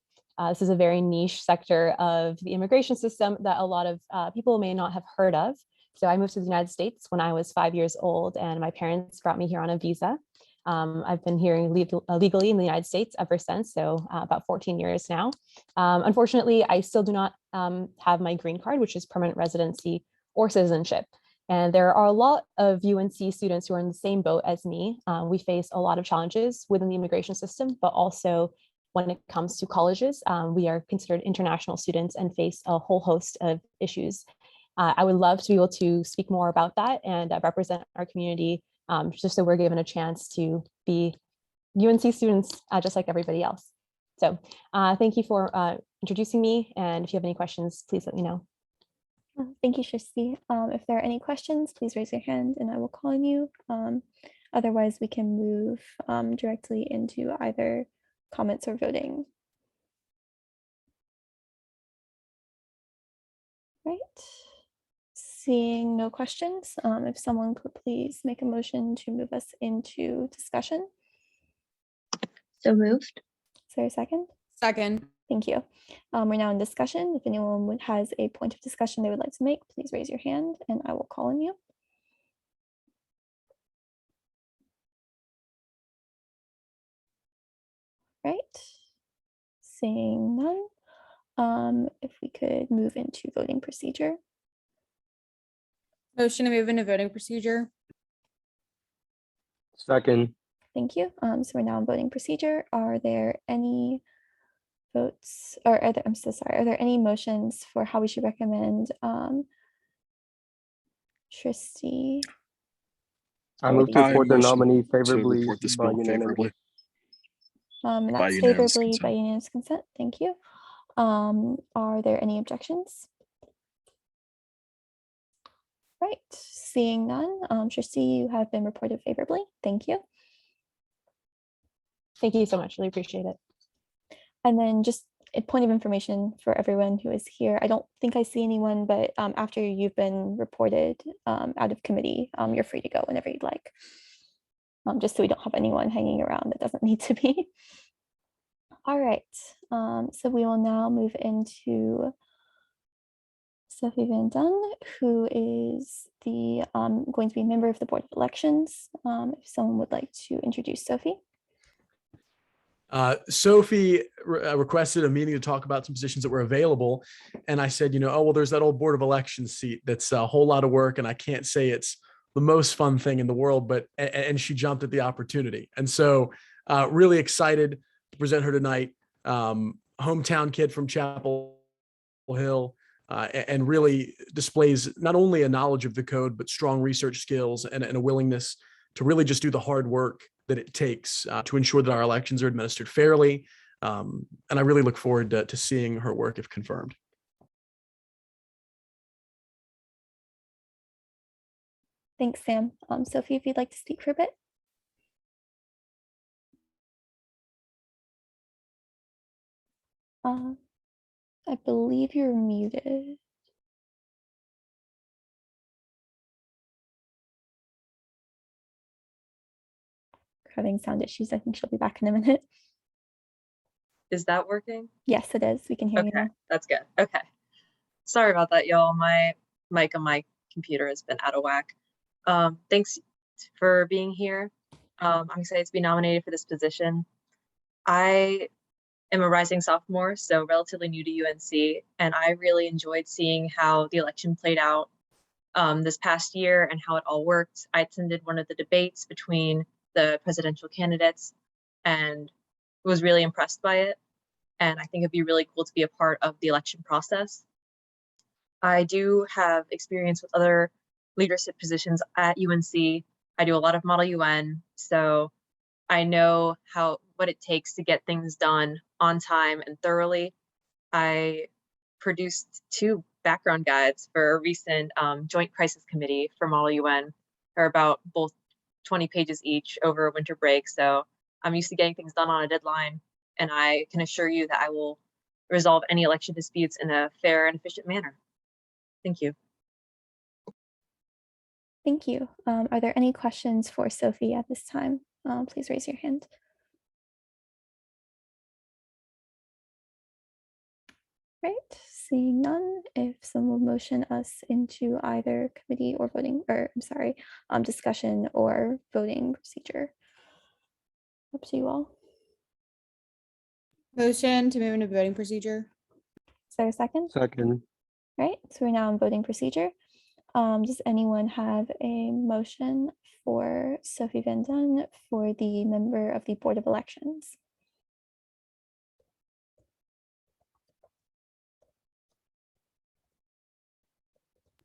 P: This is a very niche sector of the immigration system that a lot of people may not have heard of. So I moved to the United States when I was 5 years old, and my parents brought me here on a visa. I've been here legally in the United States ever since, so about 14 years now. Unfortunately, I still do not have my green card, which is permanent residency or citizenship. And there are a lot of UNC students who are in the same boat as me. We face a lot of challenges within the immigration system, but also when it comes to colleges, we are considered international students and face a whole host of issues. I would love to be able to speak more about that and represent our community just so we're given a chance to be UNC students just like everybody else. So thank you for introducing me. And if you have any questions, please let me know.
A: Thank you, Shristi. If there are any questions, please raise your hand and I will call on you. Otherwise, we can move directly into either comments or voting. Right. Seeing no questions, if someone could please make a motion to move us into discussion.
L: So moved.
A: Is there a second?
I: Second.
A: Thank you. We're now in discussion. If anyone has a point of discussion they would like to make, please raise your hand and I will call on you. Right. Seeing none. If we could move into voting procedure.
I: Motion to move into voting procedure.
N: Second.
A: Thank you. So we're now in voting procedure. Are there any votes, or are there, I'm so sorry, are there any motions for how we should recommend Shristi?
N: I move to report the nominee favorably by
Q: favorably.
A: And
Q: By
A: that's
Q: unanimous
A: favorably
Q: consent.
A: by unanimous consent. Thank you. Are there any objections? Right, seeing none, Trustee, you have been reported favorably. Thank you.
P: Thank you so much. Really appreciate it.
A: And then just a point of information for everyone who is here. I don't think I see anyone, but after you've been reported out of committee, you're free to go whenever you'd like. Just so we don't have anyone hanging around that doesn't need to be. All right, so we will now move into Sophie Van Dunn, who is the going to be a member of the Board of Elections. If someone would like to introduce Sophie.
C: Sophie requested a meeting to talk about some positions that were available. And I said, oh, well, there's that old Board of Elections seat. That's a whole lot of work. And I can't say it's the most fun thing in the world, but, and she jumped at the opportunity. And so really excited to present her tonight. Hometown kid from Chapel Hill, and really displays not only a knowledge of the code, but strong research skills and a willingness to really just do the hard work that it takes to ensure that our elections are administered fairly. And I really look forward to seeing her work if confirmed.
A: Thanks, Sam. Sophie, if you'd like to speak for a bit. I believe you're muted. Having sound issues. I think she'll be back in a minute.
Q: Is that working?
A: Yes, it is. We can hear you now.
Q: That's good. Okay. Sorry about that, y'all. My mic on my computer has been out of whack. Thanks for being here. I'm excited to be nominated for this position. I am a rising sophomore, so relatively new to UNC, and I really enjoyed seeing how the election played out this past year and how it all worked. I attended one of the debates between the presidential candidates and was really impressed by it. And I think it'd be really cool to be a part of the election process. I do have experience with other leadership positions at UNC. I do a lot of Model UN, so I know what it takes to get things done on time and thoroughly. I produced 2 background guides for a recent Joint Crisis Committee for Model UN. They're about both 20 pages each over a winter break, so I'm used to getting things done on a deadline, and I can assure you that I will resolve any election disputes in a fair and efficient manner. Thank you.
A: Thank you. Are there any questions for Sophie at this time? Please raise your hand. Right, seeing none, if someone will motion us into either committee or voting, or I'm sorry, discussion or voting procedure. Up to you all.
I: Motion to move into voting procedure.
A: Is there a second?
N: Second.
A: Right, so we're now in voting procedure. Does anyone have a motion for Sophie Van Dunn for the member of the Board of Elections?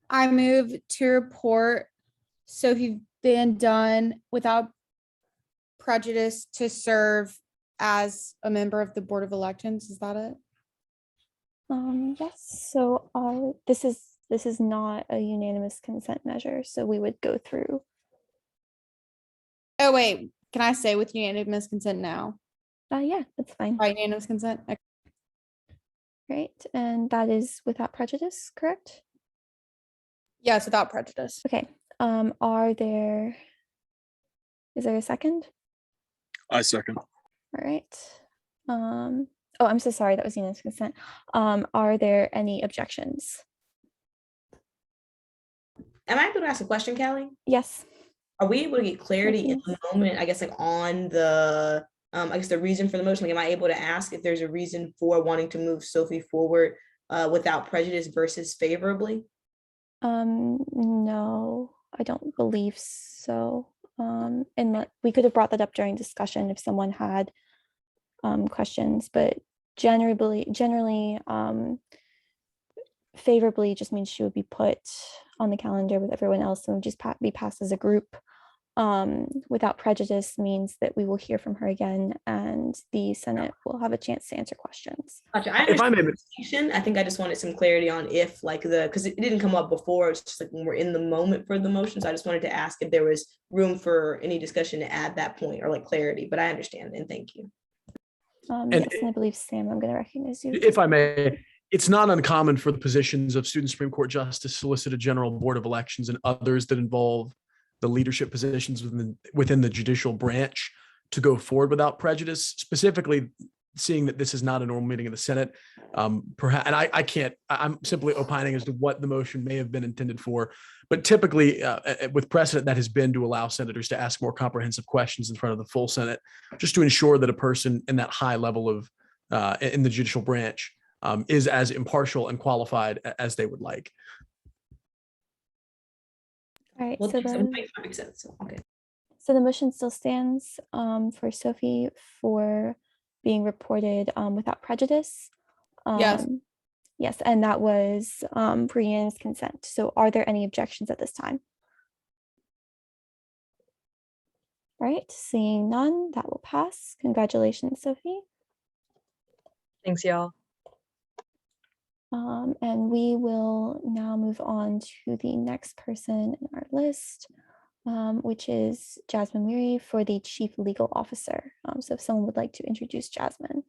I: I move to report Sophie Van Dunn without prejudice to serve as a member of the Board of Elections. Is that it?
A: Yes, so this is not a unanimous consent measure, so we would go through.
I: Oh, wait, can I say with unanimous consent now?
A: Yeah, that's fine.
I: Right, unanimous consent. Okay.
A: Right, and that is without prejudice, correct?
I: Yes, without prejudice.
A: Okay, is there a second?
J: I second.
A: All right. Oh, I'm so sorry, that was unanimous consent. Are there any objections?
F: Am I able to ask a question, Callie?
A: Yes.
F: Are we able to get clarity in the moment, I guess, like on the, I guess the reason for the motion? Like, am I able to ask if there's a reason for wanting to move Sophie forward without prejudice versus favorably?
A: No, I don't believe so. And we could have brought that up during discussion if someone had questions, but generally, favorably just means she would be put on the calendar with everyone else and would just be passed as a group. without prejudice means that we will hear from her again and the Senate will have a chance to answer questions.
F: Gotcha. I think I just wanted some clarity on if because it didn't come up before. It's just like when we're in the moment for the motion. So I just wanted to ask if there was room for any discussion to add that point or like clarity, but I understand and thank you.
A: Yes, and I believe Sam, I'm going to recognize you.
C: If I may, it's not uncommon for the positions of student Supreme Court Justice, Solicitor General, Board of Elections, and others that involve the leadership positions within the judicial branch to go forward without prejudice, specifically seeing that this is not a normal meeting of the Senate. Perhaps, and I'm simply opining as to what the motion may have been intended for, but typically with precedent that has been to allow senators to ask more comprehensive questions in front of the full Senate, just to ensure that a person in that high level of in the judicial branch is as impartial and qualified as they would like.
A: All right,
F: Well,
A: so
F: that makes sense. So, okay.
A: So the motion still stands for Sophie for being reported without prejudice.
I: Yes.
A: Yes, and that was Brianne's consent. So are there any objections at this time? All right, seeing none, that will pass. Congratulations, Sophie.
Q: Thanks, y'all.
A: And we will now move on to the next person in our list, which is Jasmine Weary for the Chief Legal Officer. So if someone would like to introduce Jasmine.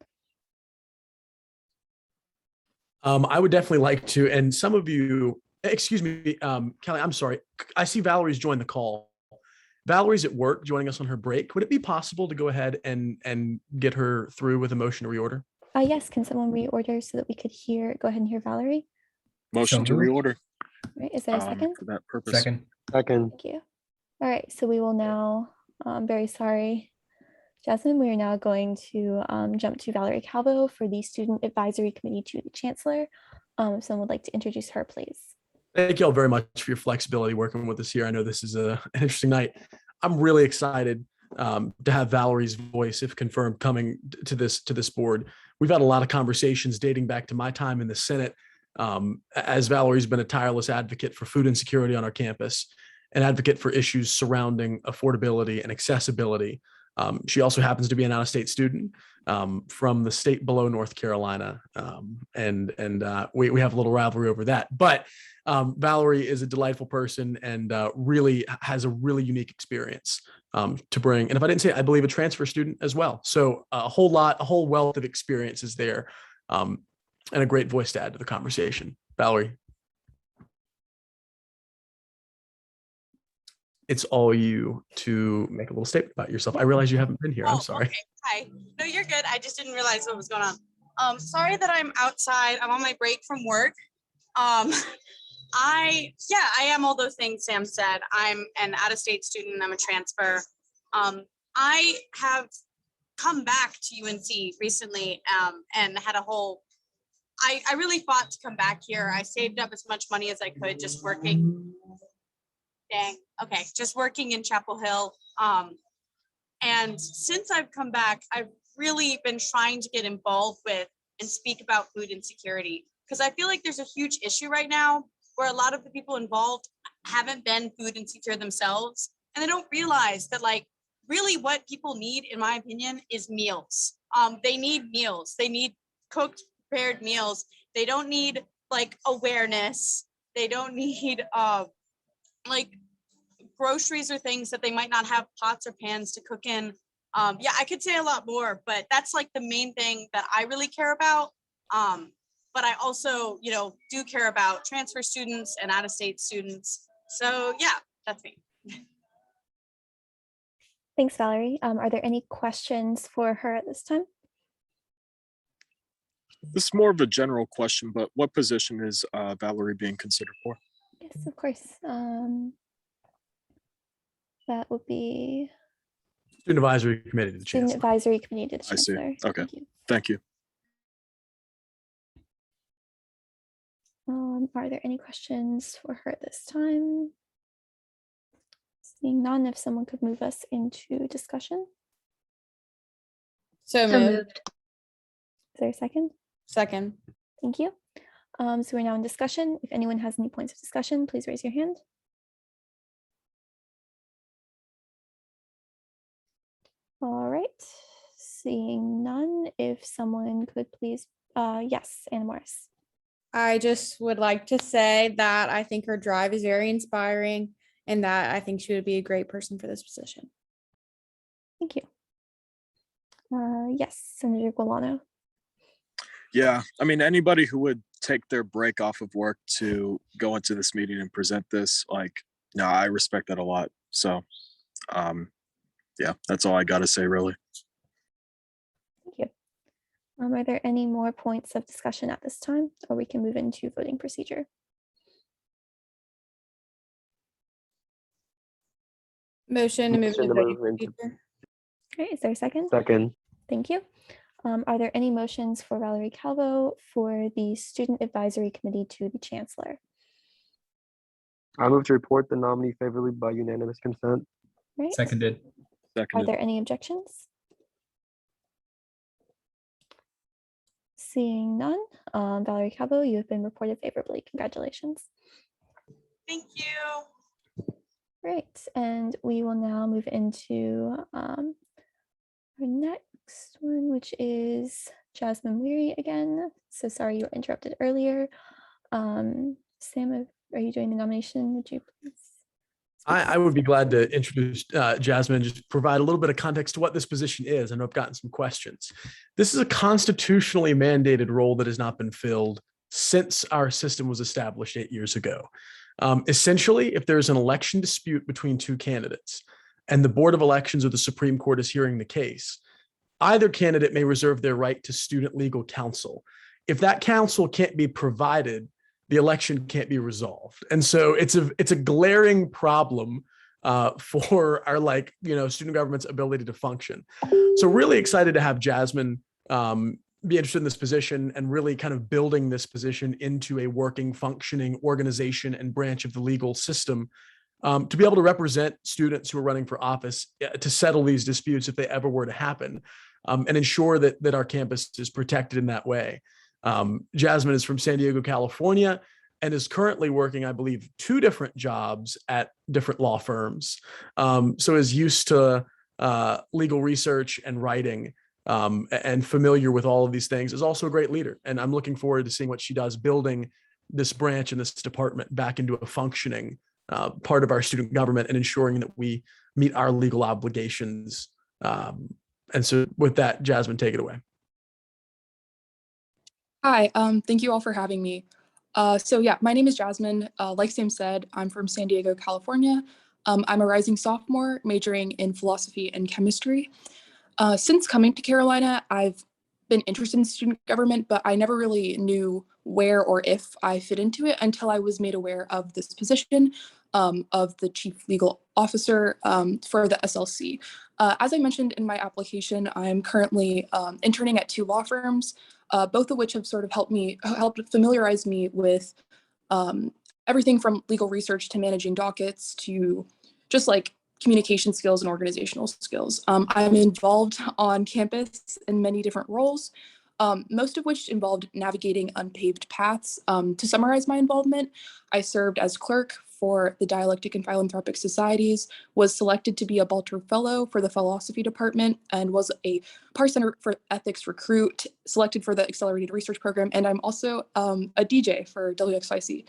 C: I would definitely like to, and some of you, excuse me, Kelly, I'm sorry. I see Valerie's joined the call. Valerie's at work joining us on her break. Would it be possible to go ahead and get her through with a motion to reorder?
A: Yes, can someone reorder so that we could go ahead and hear Valerie?
J: Motion to reorder.
A: All right, is there a second?
J: For that purpose.
M: Second.
A: Thank you. All right, so we will now, I'm very sorry, Jasmine, we are now going to jump to Valerie Calvo for the Student Advisory Committee to the Chancellor. If someone would like to introduce her, please.
C: Thank you all very much for your flexibility working with us here. I know this is an interesting night. I'm really excited to have Valerie's voice, if confirmed, coming to this board. We've had a lot of conversations dating back to my time in the Senate, as Valerie's been a tireless advocate for food insecurity on our campus, an advocate for issues surrounding affordability and accessibility. She also happens to be an out-of-state student from the state below North Carolina, and we have a little rivalry over that. But Valerie is a delightful person and really has a really unique experience to bring. And if I didn't say it, I believe a transfer student as well. So a whole wealth of experiences there, and a great voice to add to the conversation. Valerie. It's all you to make a little statement about yourself. I realize you haven't been here. I'm sorry.
R: Okay. Hi. No, you're good. I just didn't realize what was going on. Sorry that I'm outside. I'm on my break from work. I am all those things Sam said. I'm an out-of-state student. I'm a transfer. I have come back to UNC recently and had a whole, I really fought to come back here. I saved up as much money as I could just working. Dang. Okay. Just working in Chapel Hill. And since I've come back, I've really been trying to get involved with and speak about food insecurity, because I feel like there's a huge issue right now where a lot of the people involved haven't been food insecure themselves. And they don't realize that, like, really what people need, in my opinion, is meals. They need meals. They need cooked, prepared meals. They don't need like awareness. They don't need like groceries or things that they might not have pots or pans to cook in. Yeah, I could say a lot more, but that's like the main thing that I really care about. But I also, do care about transfer students and out-of-state students. So yeah, that's me.
A: Thanks, Valerie. Are there any questions for her at this time?
J: This is more of a general question, but what position is Valerie being considered for?
A: Yes, of course. That would be
C: Student Advisory Committee to the
A: Student
C: Chancellor.
A: Advisory Committee to the
J: I see.
A: Chancellor.
J: Okay. Thank you.
A: Are there any questions for her at this time? Seeing none, if someone could move us into discussion.
I: So moved.
A: Is there a second?
I: Second.
A: Thank you. So we're now in discussion. If anyone has any points of discussion, please raise your hand. if someone could please, yes, Anna Morris.
I: I just would like to say that I think her drive is very inspiring and that I think she would be a great person for this position.
A: Thank you. Yes, Senator Guilano.
J: Yeah, I mean, anybody who would take their break off of work to go into this meeting and present this, like, no, I respect that a lot. So, yeah, that's all I got to say, really.
A: Thank you. Are there any more points of discussion at this time, or we can move into voting procedure?
I: Motion to move
N: Motion
I: into
N: to
I: voting
N: move into-
I: procedure.
A: Okay, is there a second?
N: Second.
A: Thank you. Are there any motions for Valerie Calvo for the Student Advisory Committee to the Chancellor?
N: I move to report the nominee favorably by unanimous consent.
A: Right.
M: Seconded.
A: Are there any objections? Seeing none, Valerie Calvo, you have been reported favorably. Congratulations.
R: Thank you.
A: Great, and we will now move into our next one, which is Jasmine Weary again. So sorry you were interrupted earlier. Sam, are you doing the nomination? Would you please?
C: I would be glad to introduce Jasmine, just provide a little bit of context to what this position is. I know I've gotten some questions. This is a constitutionally mandated role that has not been filled since our system was established 8 years ago. Essentially, if there's an election dispute between two candidates and the Board of Elections or the Supreme Court is hearing the case, either candidate may reserve their right to student legal counsel. If that counsel can't be provided, the election can't be resolved. And so it's a glaring problem for our student government's ability to function. So really excited to have Jasmine be interested in this position and really kind of building this position into a working, functioning organization and branch of the legal system to be able to represent students who are running for office to settle these disputes if they ever were to happen and ensure that our campus is protected in that way. Jasmine is from San Diego, California, and is currently working, I believe, 2 different jobs at different law firms. So is used to legal research and writing and familiar with all of these things, is also a great leader. And I'm looking forward to seeing what she does building this branch and this department back into a functioning part of our student government and ensuring that we meet our legal obligations. And so with that, Jasmine, take it away.
S: Hi, thank you all for having me. So yeah, my name is Jasmine. Like Sam said, I'm from San Diego, California. I'm a rising sophomore majoring in philosophy and chemistry. Since coming to Carolina, I've been interested in student government, but I never really knew where or if I fit into it until I was made aware of this position of the Chief Legal Officer for the SLC. As I mentioned in my application, I'm currently interning at 2 law firms, both of which have sort of helped familiarize me with everything from legal research to managing dockets to just like communication skills and organizational skills. I'm involved on campus in many different roles, most of which involved navigating unpaved paths. To summarize my involvement, I served as clerk for the Dialectic and Philanthropic Societies, was selected to be a Balter Fellow for the Philosophy Department, and was a Parr Center for Ethics recruit, selected for the Accelerated Research Program, and I'm also a DJ for WXYC.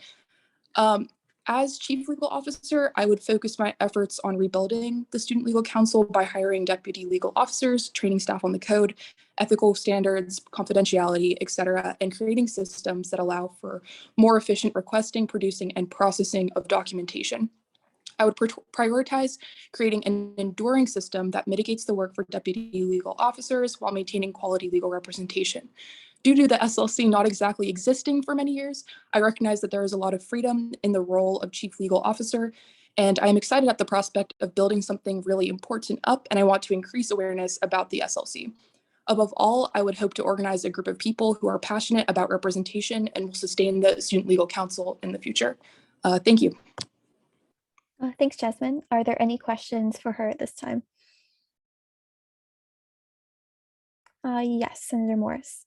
S: As Chief Legal Officer, I would focus my efforts on rebuilding the Student Legal Council by hiring deputy legal officers, training staff on the code, ethical standards, confidentiality, etc., and creating systems that allow for more efficient requesting, producing, and processing of documentation. I would prioritize creating an enduring system that mitigates the work for deputy legal officers while maintaining quality legal representation. Due to the SLC not exactly existing for many years, I recognize that there is a lot of freedom in the role of Chief Legal Officer, and I am excited at the prospect of building something really important up, and I want to increase awareness about the SLC. Above all, I would hope to organize a group of people who are passionate about representation and will sustain the Student Legal Council in the future. Thank you.
A: Thanks, Jasmine. Are there any questions for her at this time? Yes, Senator Morris.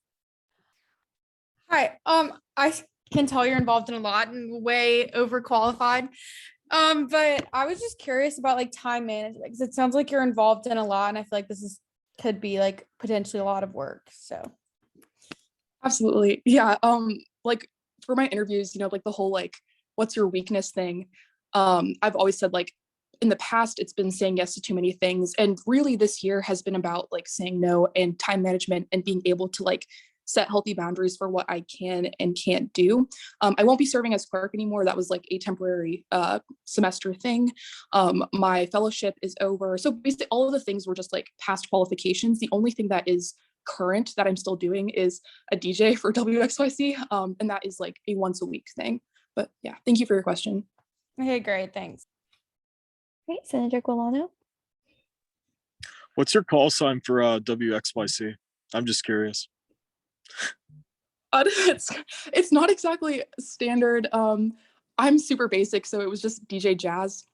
I: Hi, I can tell you're involved in a lot and way overqualified. But I was just curious about like time management because it sounds like you're involved in a lot, and I feel like this is could be like potentially a lot of work. So
S: Absolutely. Yeah. Like for my interviews, like the whole like, what's your weakness thing? I've always said like in the past, it's been saying yes to too many things. And really this year has been about like saying no and time management and being able to like set healthy boundaries for what I can and can't do. I won't be serving as clerk anymore. That was like a temporary semester thing. My fellowship is over. So basically all of the things were just like past qualifications. The only thing that is current that I'm still doing is a DJ for WXYC. And that is like a once a week thing. But yeah, thank you for your question.
I: okay, great, thanks.
A: Great, Senator Guilano.
J: What's your call sign for WXYC? I'm just curious.
S: It's not exactly standard. I'm super basic, so it was just DJ Jazz.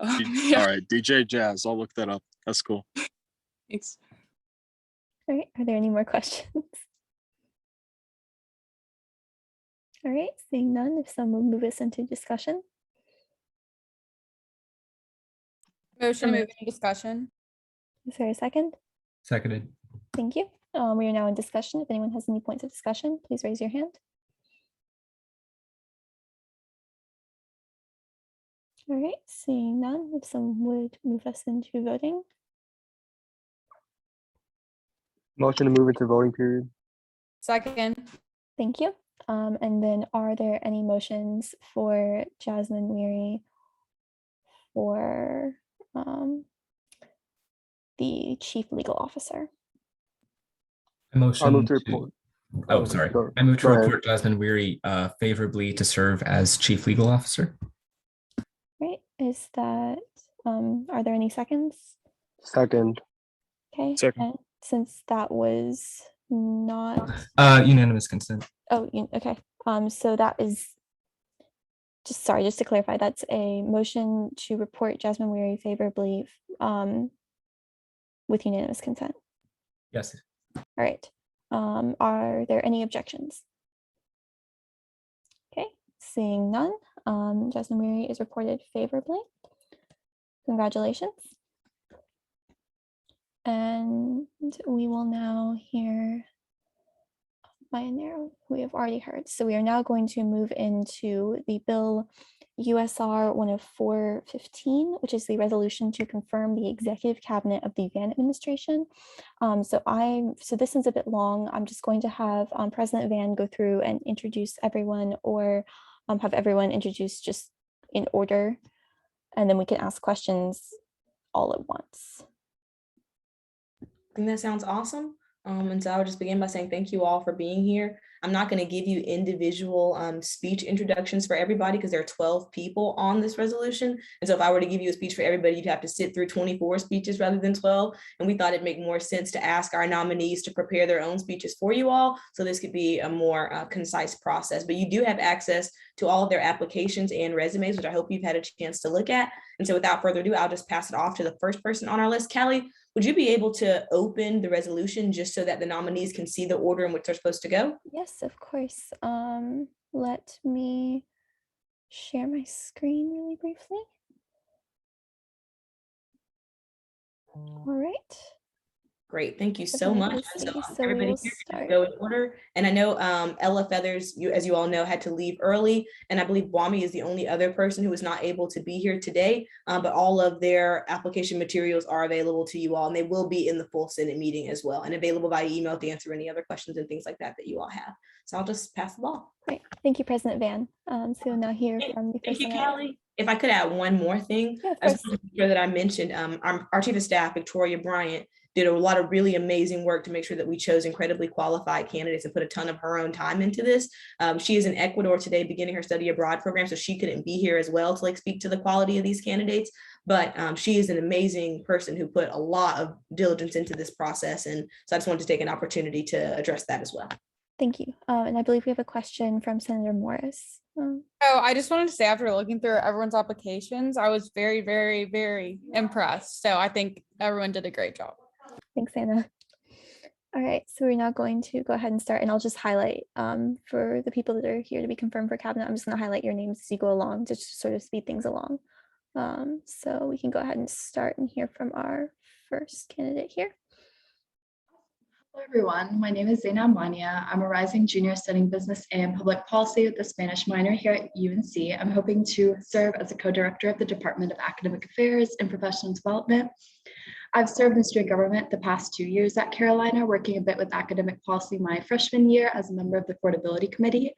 S: Yeah.
J: All right, DJ Jazz. I'll look that up. That's cool.
S: Thanks.
A: All right, are there any more questions? All right, seeing none, if someone will move us into discussion.
I: Motion to move into discussion.
A: Is there a second?
M: Seconded.
A: Thank you. We are now in discussion. If anyone has any points of discussion, please raise your hand. All right, seeing none, if someone would move us into voting.
N: Motion to move into voting period.
I: Second.
A: Thank you. And then are there any motions for Jasmine Weary for the chief legal officer?
M: I motion
N: I move to
M: to,
N: report.
M: oh, sorry. I move to report Jasmine Weary favorably to serve as chief legal officer.
A: Right, is that, are there any seconds?
N: Second.
A: Okay,
J: Second.
A: and since that was not,
M: Unanimous consent.
A: oh, okay, so that is, just sorry, just to clarify, that's a motion to report Jasmine Weary favorably with unanimous consent.
M: Yes.
A: All right, are there any objections? Okay, seeing none, Jasmine Weary is reported favorably. Congratulations. And we will now hear Maya Narrow, who we have already heard. So we are now going to move into the bill USR 10415, which is the resolution to confirm the executive cabinet of the Van administration. So this is a bit long. I'm just going to have President Van go through and introduce everyone, or have everyone introduce just in order, and then we can ask questions all at once.
F: I think that sounds awesome. And so I would just begin by saying thank you all for being here. I'm not going to give you individual speech introductions for everybody because there are 12 people on this resolution. And so if I were to give you a speech for everybody, you'd have to sit through 24 speeches rather than 12. And we thought it'd make more sense to ask our nominees to prepare their own speeches for you all. So this could be a more concise process, but you do have access to all of their applications and resumes, which I hope you've had a chance to look at. And so without further ado, I'll just pass it off to the first person on our list. Callie, would you be able to open the resolution just so that the nominees can see the order in which they're supposed to go?
A: Yes, of course. Let me share my screen really briefly. All right.
F: Great, thank you so much. And so
A: So we
F: everybody
A: will
F: here
A: start.
F: go in order. And I know Ella Feathers, as you all know, had to leave early. And I believe Wami is the only other person who was not able to be here today. But all of their application materials are available to you all, and they will be in the full Senate meeting as well, and available by email to answer any other questions and things like that that you all have. So I'll just pass the ball.
A: Great, thank you, President Van. So now here from the
F: Thank you,
A: Senate.
F: Callie. If I could add one more thing,
A: Yeah, of
F: I just
A: course.
F: want to make sure that I mentioned our Chief of Staff, Victoria Bryant, did a lot of really amazing work to make sure that we chose incredibly qualified candidates and put a ton of her own time into this. She is in Ecuador today beginning her study abroad program, so she couldn't be here as well to speak to the quality of these candidates. But she is an amazing person who put a lot of diligence into this process. And so I just wanted to take an opportunity to address that as well.
A: Thank you. And I believe we have a question from Senator Morris.
I: Oh, I just wanted to say, after looking through everyone's applications, I was very, very, very impressed. So I think everyone did a great job.
A: Thanks, Anna. All right, so we're now going to go ahead and start, and I'll just highlight for the people that are here to be confirmed for cabinet. I'm just going to highlight your names as you go along to just sort of speed things along. So we can go ahead and start and hear from our first candidate here.
T: Hello, everyone. My name is Zainab Mania. I'm a rising junior studying business and public policy with a Spanish minor here at UNC. I'm hoping to serve as a co-director of the Department of Academic Affairs and Professional Development. I've served in student government the past 2 years at Carolina, working a bit with academic policy my freshman year as a member of the Affordability Committee.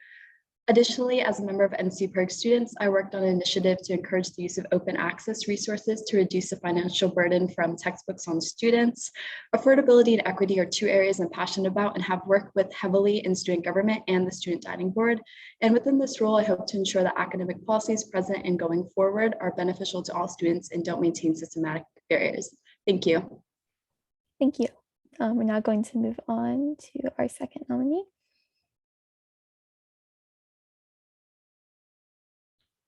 T: Additionally, as a member of NC Perk Students, I worked on an initiative to encourage the use of open access resources to reduce the financial burden from textbooks on students. Affordability and equity are 2 areas I'm passionate about and have worked with heavily in student government and the Student Dining Board. And within this role, I hope to ensure that academic policies present and going forward are beneficial to all students and don't maintain systematic barriers. Thank you.
A: Thank you. We're now going to move on to our second nominee.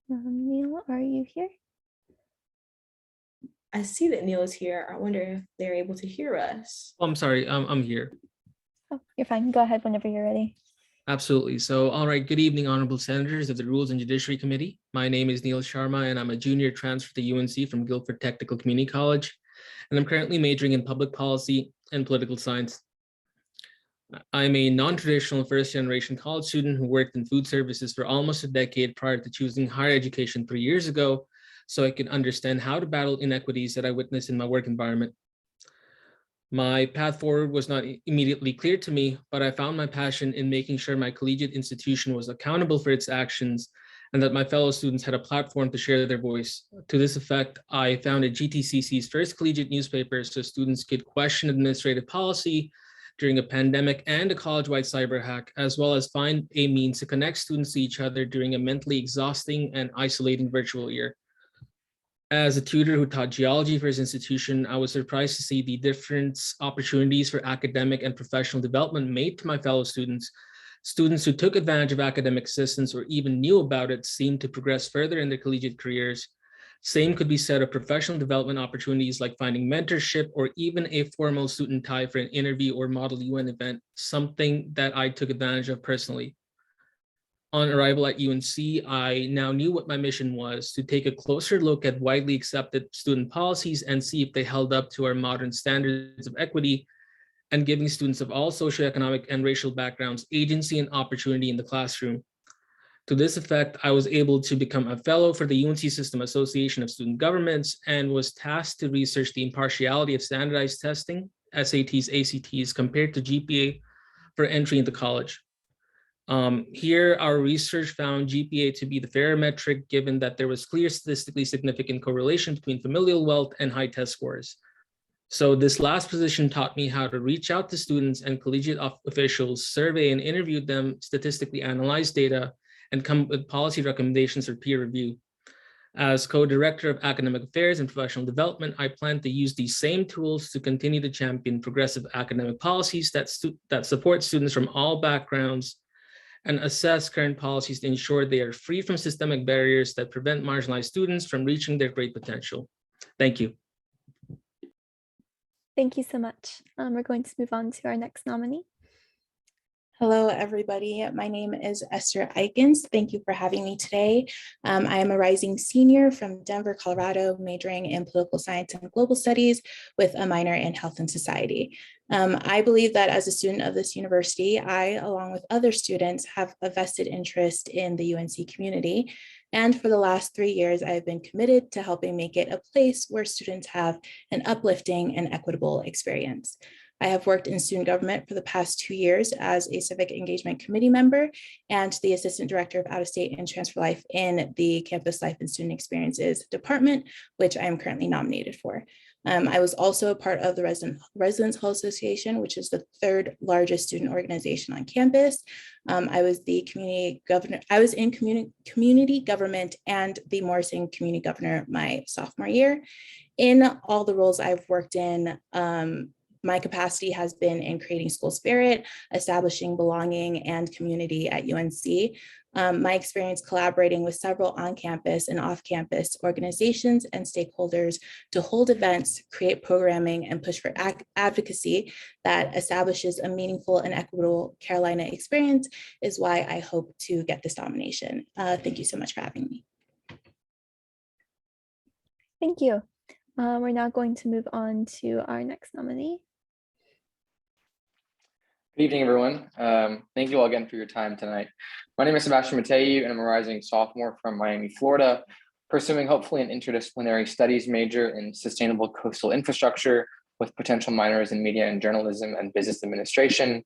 A: Neil, are you here?
F: I see that Neil is here. I wonder if they're able to hear us.
U: Oh, I'm sorry, I'm here.
A: Oh, you're fine. Go ahead whenever you're ready.
U: Absolutely. So, all right, good evening, honorable senators of the Rules and Judiciary Committee. My name is Neil Sharma, and I'm a junior transfer to UNC from Guilford Technical Community College, and I'm currently majoring in public policy and political science. I'm a non-traditional first-generation college student who worked in food services for almost a decade prior to choosing higher education 3 years ago, so I could understand how to battle inequities that I witnessed in my work environment. My path forward was not immediately clear to me, but I found my passion in making sure my collegiate institution was accountable for its actions and that my fellow students had a platform to share their voice. To this effect, I founded GTCC's first collegiate newspaper so students could question administrative policy during a pandemic and a college-wide cyber hack, as well as find a means to connect students to each other during a mentally exhausting and isolating virtual year. As a tutor who taught geology for his institution, I was surprised to see the different opportunities for academic and professional development made to my fellow students. Students who took advantage of academic assistance or even knew about it seemed to progress further in their collegiate careers. Same could be said of professional development opportunities like finding mentorship or even a formal suit and tie for an interview or model UN event, something that I took advantage of personally. On arrival at UNC, I now knew what my mission was: to take a closer look at widely accepted student policies and see if they held up to our modern standards of equity and giving students of all socioeconomic and racial backgrounds agency and opportunity in the classroom. To this effect, I was able to become a fellow for the UNC System Association of Student Governments and was tasked to research the impartiality of standardized testing, SATs, ACTs, compared to GPA for entry into college. Here, our research found GPA to be the fair metric, given that there was clear statistically significant correlation between familial wealth and high test scores. So this last position taught me how to reach out to students and collegiate officials, survey and interview them, statistically analyze data, and come with policy recommendations or peer review. As co-director of academic affairs and professional development, I plan to use these same tools to continue to champion progressive academic policies that support students from all backgrounds and assess current policies to ensure they are free from systemic barriers that prevent marginalized students from reaching their great potential. Thank you.
A: Thank you so much. We're going to move on to our next nominee.
V: Hello, everybody. My name is Esther Eikens. Thank you for having me today. I am a rising senior from Denver, Colorado, majoring in political science and global studies with a minor in health and society. I believe that as a student of this university, I, along with other students, have a vested interest in the UNC community. And for the last 3 years, I've been committed to helping make it a place where students have an uplifting and equitable experience. I have worked in student government for the past 2 years as a civic engagement committee member and the assistant director of out-of-state and transfer life in the campus life and student experiences department, which I am currently nominated for. I was also a part of the Residence Hall Association, which is the 3rd largest student organization on campus. I was the community governor. I was in community government and the Morrison community governor my sophomore year. In all the roles I've worked in, my capacity has been in creating school spirit, establishing belonging and community at UNC. My experience collaborating with several on-campus and off-campus organizations and stakeholders to hold events, create programming, and push for advocacy that establishes a meaningful and equitable Carolina experience is why I hope to get this nomination. Thank you so much for having me.
A: Thank you. We're now going to move on to our next nominee.
D: Good evening, everyone. Thank you all again for your time tonight. My name is Sebastian Mateu, and I'm a rising sophomore from Miami, Florida, pursuing hopefully an interdisciplinary studies major in sustainable coastal infrastructure with potential minors in media and journalism and business administration.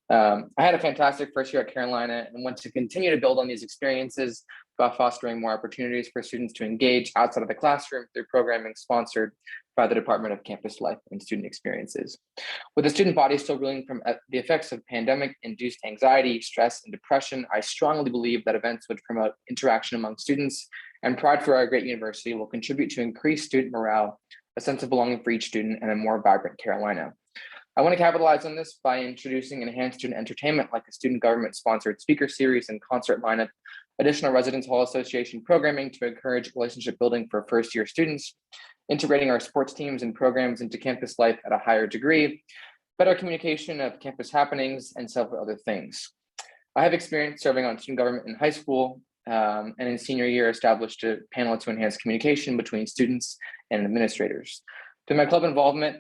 D: I had a fantastic first year at Carolina and want to continue to build on these experiences by fostering more opportunities for students to engage outside of the classroom through programming sponsored by the Department of Campus Life and Student Experiences. With the student body still reeling from the effects of pandemic-induced anxiety, stress, and depression, I strongly believe that events which promote interaction among students and pride for our great university will contribute to increased student morale, a sense of belonging for each student, and a more vibrant Carolina. I want to capitalize on this by introducing enhanced student entertainment like a student government-sponsored speaker series and concert lineup, additional Residence Hall Association programming to encourage relationship building for first-year students, integrating our sports teams and programs into campus life at a higher degree, better communication of campus happenings, and several other things. I have experience serving on student government in high school, and in senior year established a panel to enhance communication between students and administrators. Through my club involvement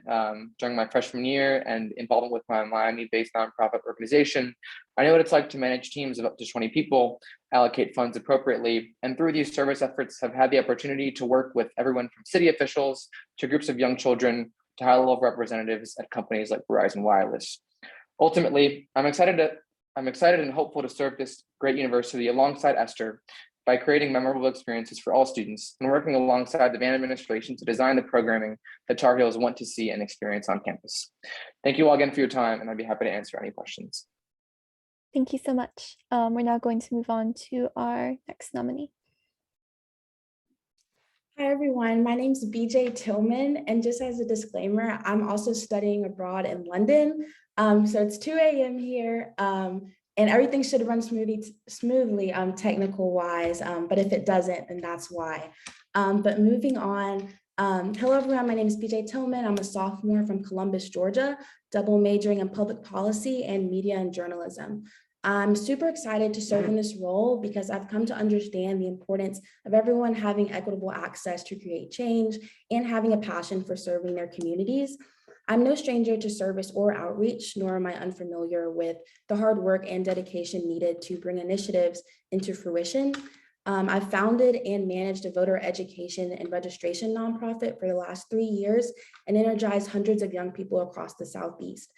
D: during my freshman year and involvement with my Miami-based nonprofit organization, I know what it's like to manage teams of up to 20 people, allocate funds appropriately, and through these service efforts have had the opportunity to work with everyone from city officials to groups of young children to high-level representatives at companies like Verizon Wireless. Ultimately, I'm excited and hopeful to serve this great university alongside Esther by creating memorable experiences for all students and working alongside the Van administration to design the programming that Tar Heels want to see and experience on campus. Thank you all again for your time, and I'd be happy to answer any questions.
A: Thank you so much. We're now going to move on to our next nominee.
V: Hi, everyone. My name is BJ Tillman, and just as a disclaimer, I'm also studying abroad in London. So it's 2 a.m. here, and everything should run smoothly technical wise, but if it doesn't, then that's why. But moving on, hello, everyone. My name is BJ Tillman. I'm a sophomore from Columbus, Georgia, double majoring in public policy and media and journalism. I'm super excited to serve in this role because I've come to understand the importance of everyone having equitable access to create change and having a passion for serving their communities. I'm no stranger to service or outreach, nor am I unfamiliar with the hard work and dedication needed to bring initiatives into fruition. I've founded and managed a voter education and registration nonprofit for the last 3 years and energized hundreds of young people across the Southeast.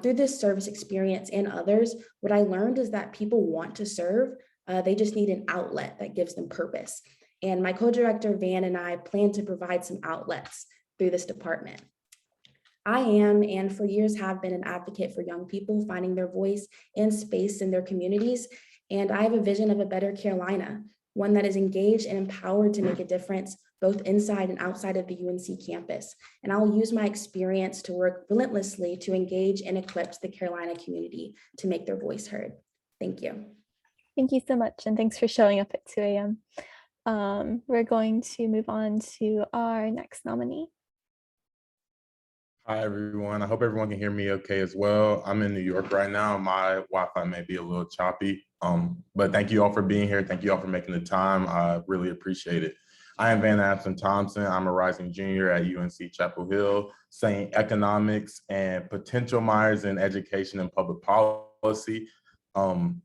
V: Through this service experience and others, what I learned is that people want to serve, they just need an outlet that gives them purpose. And my co-director, Van, and I plan to provide some outlets through this department. I am, and for years have been, an advocate for young people finding their voice and space in their communities. And I have a vision of a better Carolina, one that is engaged and empowered to make a difference both inside and outside of the UNC campus. And I'll use my experience to work relentlessly to engage and equip the Carolina community to make their voice heard. Thank you.
A: Thank you so much, and thanks for showing up at 2 a.m. We're going to move on to our next nominee.
G: Hi, everyone. I hope everyone can hear me okay as well. I'm in New York right now. My Wi-Fi may be a little choppy, but thank you all for being here. Thank you all for making the time. I really appreciate it. I am Van Aston Thompson. I'm a rising junior at UNC Chapel Hill, studying economics and potential minors in education and public policy. I'm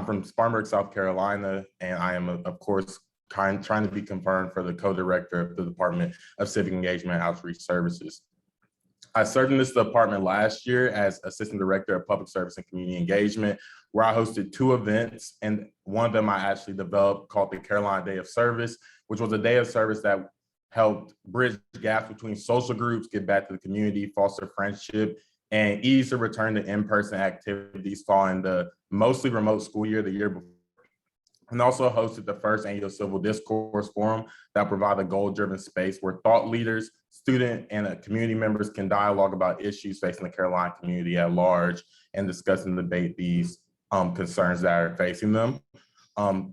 G: from Spartanburg, South Carolina, and I am, of course, trying to be confirmed for the co-director of the Department of Civic Engagement and Outreach Services. I served in this department last year as Assistant Director of Public Service and Community Engagement, where I hosted 2 events, and one of them I actually developed called the Carolina Day of Service, which was a day of service that helped bridge gaps between social groups, get back to the community, foster friendship, and ease the return to in-person activities following the mostly remote school year the year before. And also hosted the first annual Civil Discourse Forum that provided a goal-driven space where thought leaders, student, and community members can dialogue about issues facing the Carolina community at large and discuss and debate these concerns that are facing them.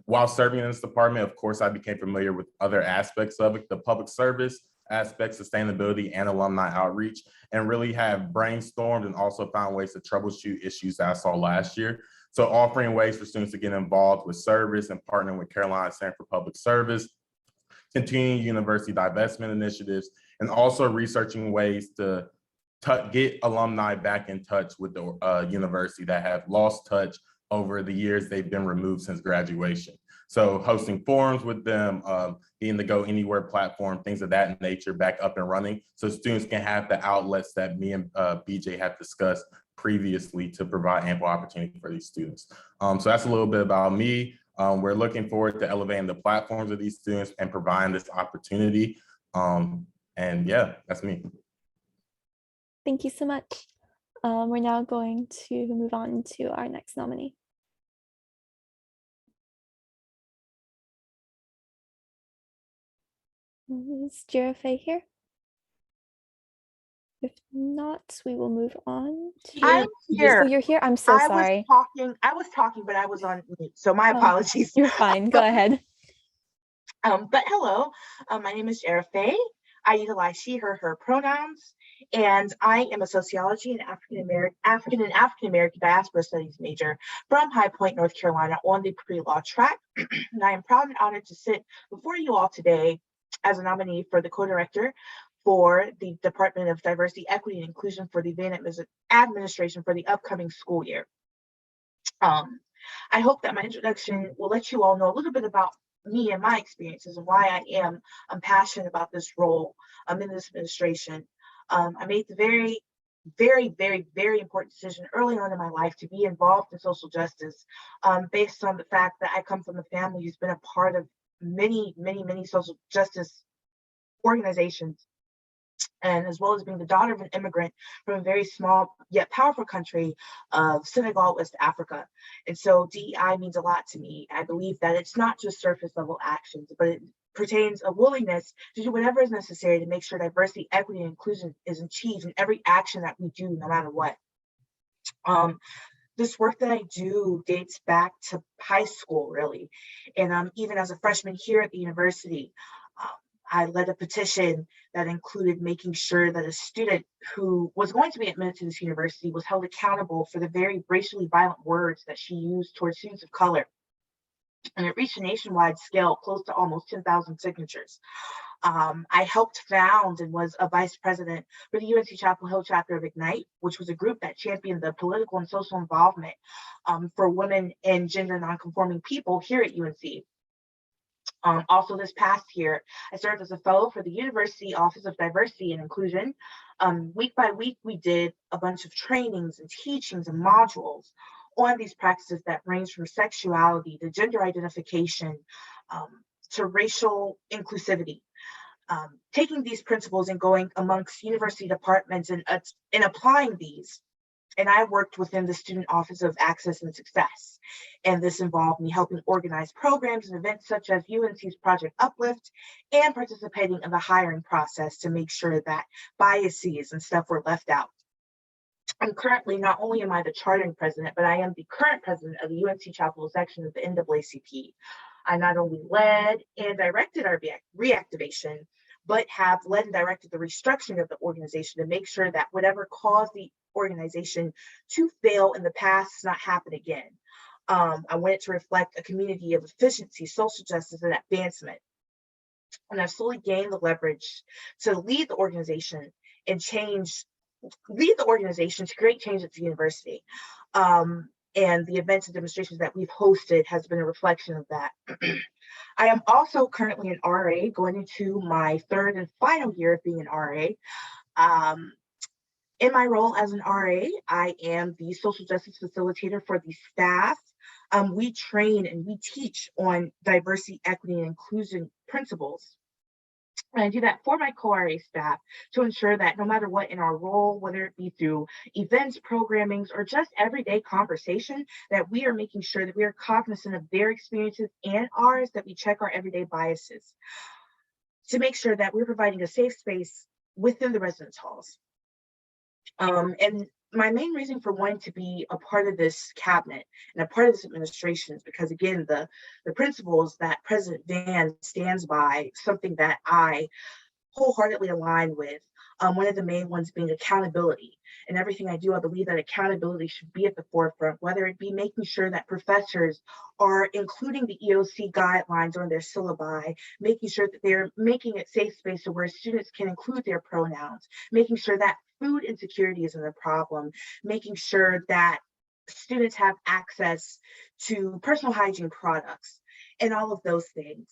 G: While serving in this department, of course, I became familiar with other aspects of it, the public service aspect, sustainability, and alumni outreach, and really have brainstormed and also found ways to troubleshoot issues that I saw last year. So offering ways for students to get involved with service and partnering with Carolina Center for Public Service, continuing university divestment initiatives, and also researching ways to get alumni back in touch with the university that have lost touch over the years they've been removed since graduation. So hosting forums with them, being the Go Anywhere platform, things of that nature back up and running so students can have the outlets that me and BJ have discussed previously to provide ample opportunity for these students. So that's a little bit about me. We're looking forward to elevating the platforms of these students and providing this opportunity. And yeah, that's me.
A: Thank you so much. We're now going to move on to our next nominee. Is Jirafe here? If not, we will move on to.
E: I'm here.
A: Oh, you're here? I'm so sorry.
E: I was talking, but I was on mute, so my apologies.
A: You're fine. Go ahead.
E: But hello, my name is Jirafe. I utilize she, her pronouns, and I am a sociology and African American diaspora studies major from High Point, North Carolina on the pre-law track. And I am proud and honored to sit before you all today as a nominee for the co-director for the Department of Diversity, Equity, and Inclusion for the Van administration for the upcoming school year. I hope that my introduction will let you all know a little bit about me and my experiences and why I'm passionate about this role in this administration. I made the very, very important decision early on in my life to be involved in social justice based on the fact that I come from a family who's been a part of many social justice organizations, and as well as being the daughter of an immigrant from a very small yet powerful country of Senegal, West Africa. And so DEI means a lot to me. I believe that it's not just surface level actions, but it pertains a willingness to do whatever is necessary to make sure diversity, equity, and inclusion is achieved in every action that we do, no matter what. This work that I do dates back to high school, really. And even as a freshman here at the university, I led a petition that included making sure that a student who was going to be admitted to this university was held accountable for the very racially violent words that she used towards students of color. And it reached a nationwide scale, close to almost 10,000 signatures. I helped found and was a vice president for the UNC Chapel Hill chapter of Ignite, which was a group that championed the political and social involvement for women and gender nonconforming people here at UNC. Also this past year, I served as a fellow for the University Office of Diversity and Inclusion. Week by week, we did a bunch of trainings and teachings and modules on these practices that range from sexuality to gender identification to racial inclusivity. Taking these principles and going amongst university departments and applying these. And I worked within the Student Office of Access and Success. And this involved me helping organize programs and events such as UNC's Project Uplift and participating in the hiring process to make sure that biases and stuff were left out. I'm currently, not only am I the chartering president, but I am the current president of the UNC Chapel Hill section of the NAACP. I not only led and directed our reactivation, but have led and directed the restructuring of the organization to make sure that whatever caused the organization to fail in the past does not happen again. I want it to reflect a community of efficiency, social justice, and advancement. And I've slowly gained the leverage to lead the organization and to create change at the university. And the events and demonstrations that we've hosted has been a reflection of that. I am also currently an RA, going into my third and final year of being an RA. In my role as an RA, I am the social justice facilitator for the staff. We train and we teach on diversity, equity, and inclusion principles. And I do that for my co-RA staff to ensure that no matter what in our role, whether it be through events, programmings, or just everyday conversation, that we are making sure that we are cognizant of their experiences and ours, that we check our everyday biases to make sure that we're providing a safe space within the residence halls. And my main reason for wanting to be a part of this cabinet and a part of this administration is because, again, the principles that President Van stands by, something that I wholeheartedly align with. One of the main ones being accountability. And everything I do, I believe that accountability should be at the forefront, whether it be making sure that professors are including the EOC guidelines on their syllabi, making sure that they're making it safe space so where students can include their pronouns, making sure that food insecurity isn't a problem, making sure that students have access to personal hygiene products and all of those things.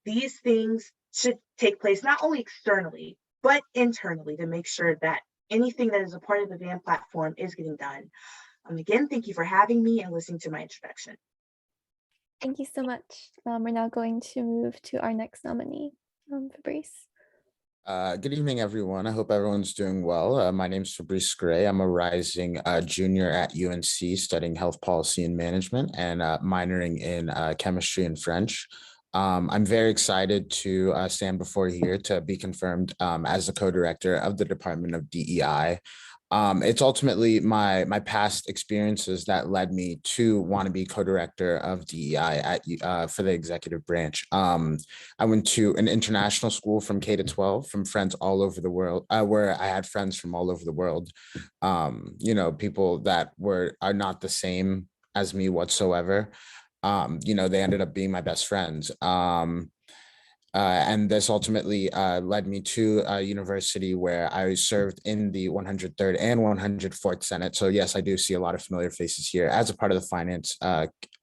E: These things should take place not only externally, but internally to make sure that anything that is a part of the VAN platform is getting done. Again, thank you for having me and listening to my introduction.
A: Thank you so much. We're now going to move to our next nominee, Fabrice.
H: Good evening, everyone. I hope everyone's doing well. My name is Fabrice Gray. I'm a rising junior at UNC studying health policy and management and minoring in chemistry and French. I'm very excited to stand before you here to be confirmed as the co-director of the Department of DEI. It's ultimately my past experiences that led me to want to be co-director of DEI for the executive branch. I went to an international school from K to 12 from friends all over the world, where I had friends from all over the world. People that are not the same as me whatsoever. They ended up being my best friends. And this ultimately led me to a university where I served in the 103rd and 104th Senate. So yes, I do see a lot of familiar faces here as a part of the finance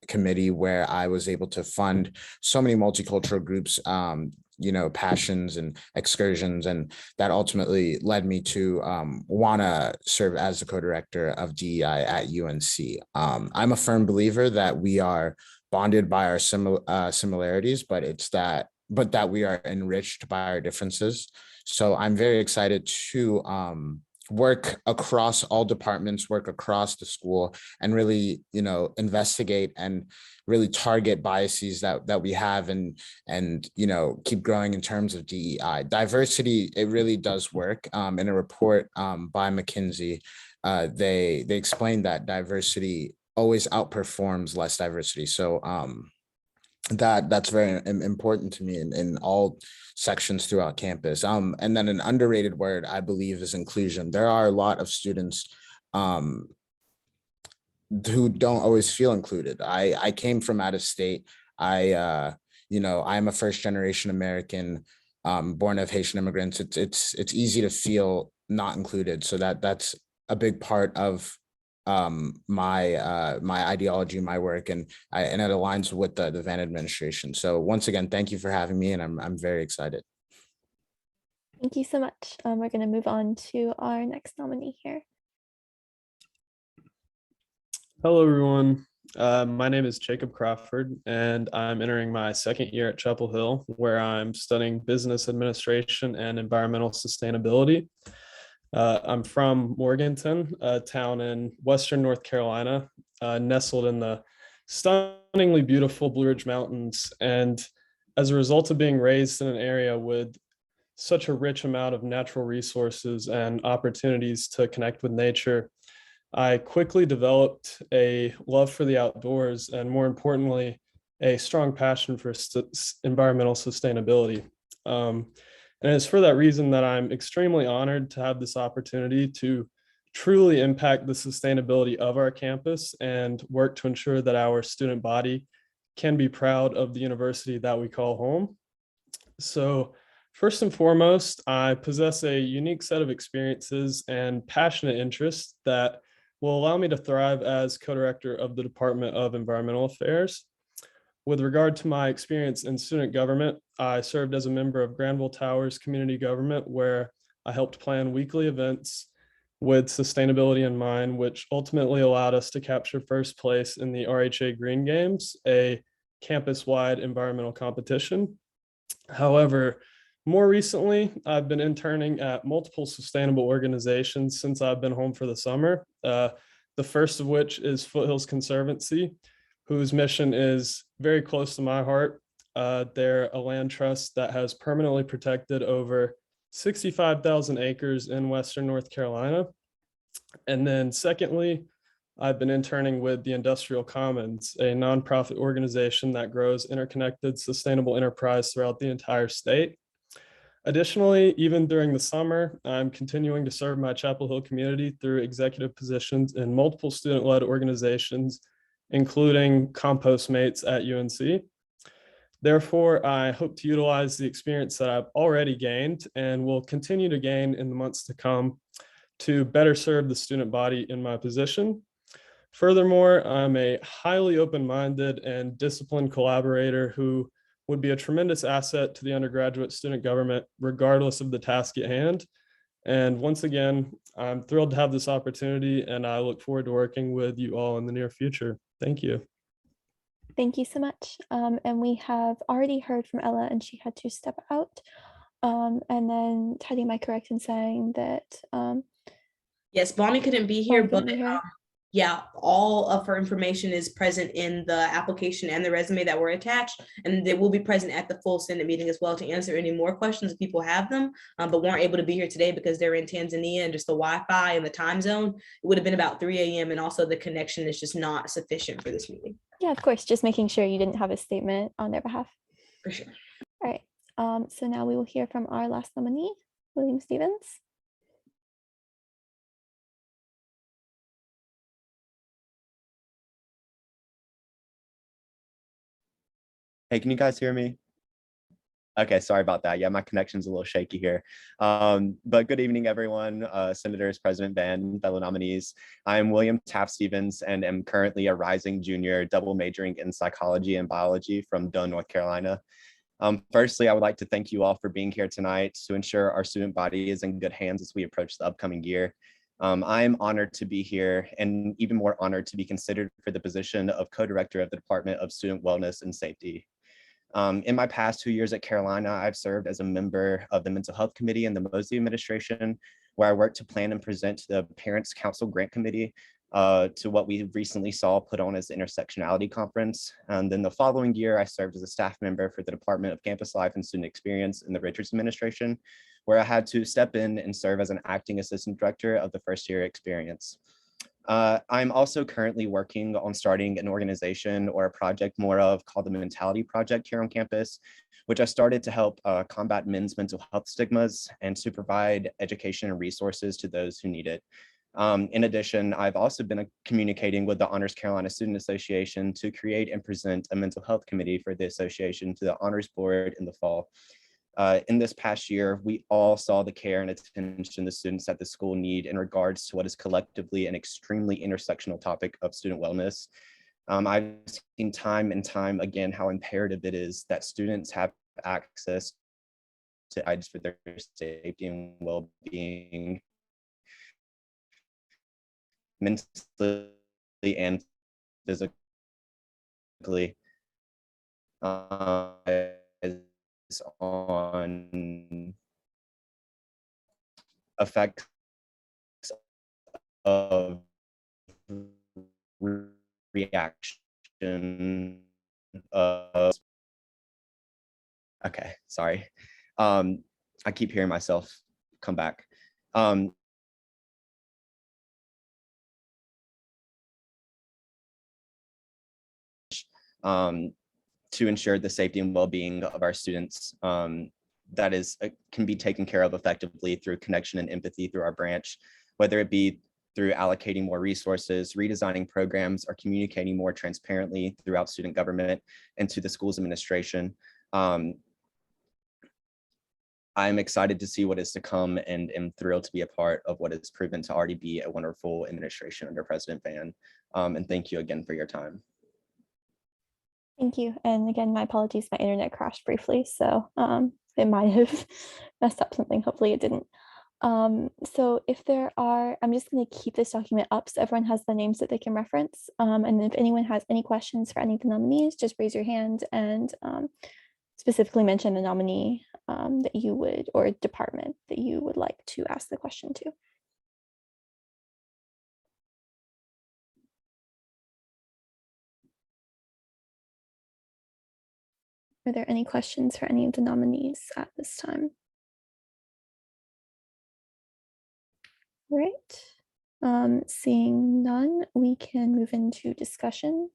H: committee, where I was able to fund so many multicultural groups, passions and excursions. And that ultimately led me to want to serve as the co-director of DEI at UNC. I'm a firm believer that we are bonded by our similarities, but that we are enriched by our differences. So I'm very excited to work across all departments, work across the school, and really, investigate and really target biases that we have and keep growing in terms of DEI. Diversity, it really does work. In a report by McKinsey, they explained that diversity always outperforms less diversity. So that's very important to me in all sections throughout campus. And then an underrated word, I believe, is inclusion. There are a lot of students who don't always feel included. I came from out of state. I'm a first generation American, born of Haitian immigrants. It's easy to feel not included. So that's a big part of my ideology, my work, and it aligns with the VAN administration. So once again, thank you for having me, and I'm very excited.
A: Thank you so much. We're going to move on to our next nominee here.
K: Hello, everyone. My name is Jacob Crawford, and I'm entering my second year at Chapel Hill, where I'm studying business administration and environmental sustainability. I'm from Morganton, a town in Western North Carolina, nestled in the stunningly beautiful Blue Ridge Mountains. And as a result of being raised in an area with such a rich amount of natural resources and opportunities to connect with nature, I quickly developed a love for the outdoors and, more importantly, a strong passion for environmental sustainability. And it's for that reason that I'm extremely honored to have this opportunity to truly impact the sustainability of our campus and work to ensure that our student body can be proud of the university that we call home. So first and foremost, I possess a unique set of experiences and passionate interests that will allow me to thrive as co-director of the Department of Environmental Affairs. With regard to my experience in student government, I served as a member of Granville Towers Community Government, where I helped plan weekly events with sustainability in mind, which ultimately allowed us to capture first place in the RHA Green Games, a campus-wide environmental competition. However, more recently, I've been interning at multiple sustainable organizations since I've been home for the summer. The first of which is Foothills Conservancy, whose mission is very close to my heart. They're a land trust that has permanently protected over 65,000 acres in Western North Carolina. And then secondly, I've been interning with the Industrial Commons, a nonprofit organization that grows interconnected, sustainable enterprise throughout the entire state. Additionally, even during the summer, I'm continuing to serve my Chapel Hill community through executive positions in multiple student-led organizations, including Compost Mates at UNC. Therefore, I hope to utilize the experience that I've already gained and will continue to gain in the months to come to better serve the student body in my position. Furthermore, I'm a highly open-minded and disciplined collaborator who would be a tremendous asset to the undergraduate student government, regardless of the task at hand. And once again, I'm thrilled to have this opportunity, and I look forward to working with you all in the near future. Thank you.
A: Thank you so much. And we have already heard from Ella, and she had to step out. And then Teddy, am I correct in saying that?
F: Yes, Bonnie couldn't be here,
A: Bonnie couldn't
F: but
A: be here?
F: yeah, all of her information is present in the application and the resume that were attached, and they will be present at the full Senate meeting as well to answer any more questions if people have them, but weren't able to be here today because they're in Tanzania and just the Wi-Fi and the time zone. It would have been about 3 a.m. and also the connection is just not sufficient for this meeting.
A: Yeah, of course, just making sure you didn't have a statement on their behalf.
F: For sure.
A: All right, so now we will hear from our last nominee, William Stevens.
B: Hey, can you guys hear me? Okay, sorry about that. Yeah, my connection's a little shaky here. But good evening, everyone, Senators, President Van, fellow nominees. I'm William Taft Stevens and am currently a rising junior double majoring in psychology and biology from Dunn, North Carolina. Firstly, I would like to thank you all for being here tonight to ensure our student body is in good hands as we approach the upcoming year. I am honored to be here and even more honored to be considered for the position of co-director of the Department of Student Wellness and Safety. In my past 2 years at Carolina, I've served as a member of the Mental Health Committee in the Mosley administration, where I worked to plan and present to the Parents Council Grant Committee to what we recently saw put on as the Intersectionality Conference. And then the following year, I served as a staff member for the Department of Campus Life and Student Experience in the Richards administration, where I had to step in and serve as an acting assistant director of the first year experience. I'm also currently working on starting an organization or a project more of called the Mentality Project here on campus, which I started to help combat men's mental health stigmas and to provide education and resources to those who need it. In addition, I've also been communicating with the Honors Carolina Student Association to create and present a mental health committee for the association to the Honors Board in the fall. In this past year, we all saw the care and attention the students at the school need in regards to what is collectively an extremely intersectional topic of student wellness. I've seen time and time again how imperative it is that students have access to guides for their safety and well-being, mentally and physically. On effects of reaction of, okay, sorry. I keep hearing myself come back. To ensure the safety and well-being of our students that is can be taken care of effectively through connection and empathy through our branch, whether it be through allocating more resources, redesigning programs, or communicating more transparently throughout student government and to the school's administration. I'm excited to see what is to come and am thrilled to be a part of what has proven to already be a wonderful administration under President Van. And thank you again for your time.
A: Thank you. And again, my apologies, my internet crashed briefly, so it might have messed up something. Hopefully it didn't. So if there are, I'm just going to keep this document up so everyone has the names that they can reference. And if anyone has any questions for any of the nominees, just raise your hand and specifically mention the nominee that you would, or department that you would like to ask the question to. Are there any questions for any of the nominees at this time? All right, seeing none, we can move into discussion.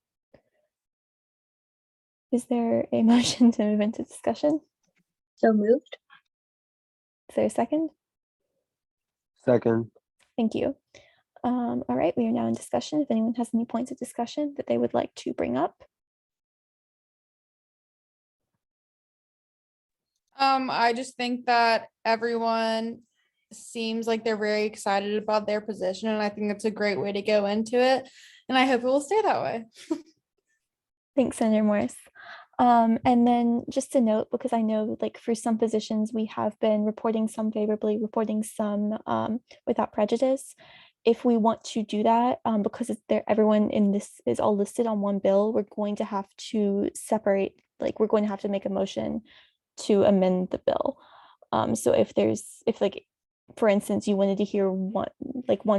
A: Is there a motion to move into discussion?
L: So moved.
A: Is there a second?
N: Second.
A: Thank you. All right, we are now in discussion. If anyone has any points of discussion that they would like to bring up.
I: I just think that everyone seems like they're very excited about their position, and I think that's a great way to go into it. And I hope it will stay that way.
A: Thanks, Senator Morris. And then just to note, because I know like for some positions, we have been reporting some favorably, reporting some without prejudice. If we want to do that, because everyone in this is all listed on one bill, we're going to have to separate, like we're going to have to make a motion to amend the bill. So if like, for instance, you wanted to hear one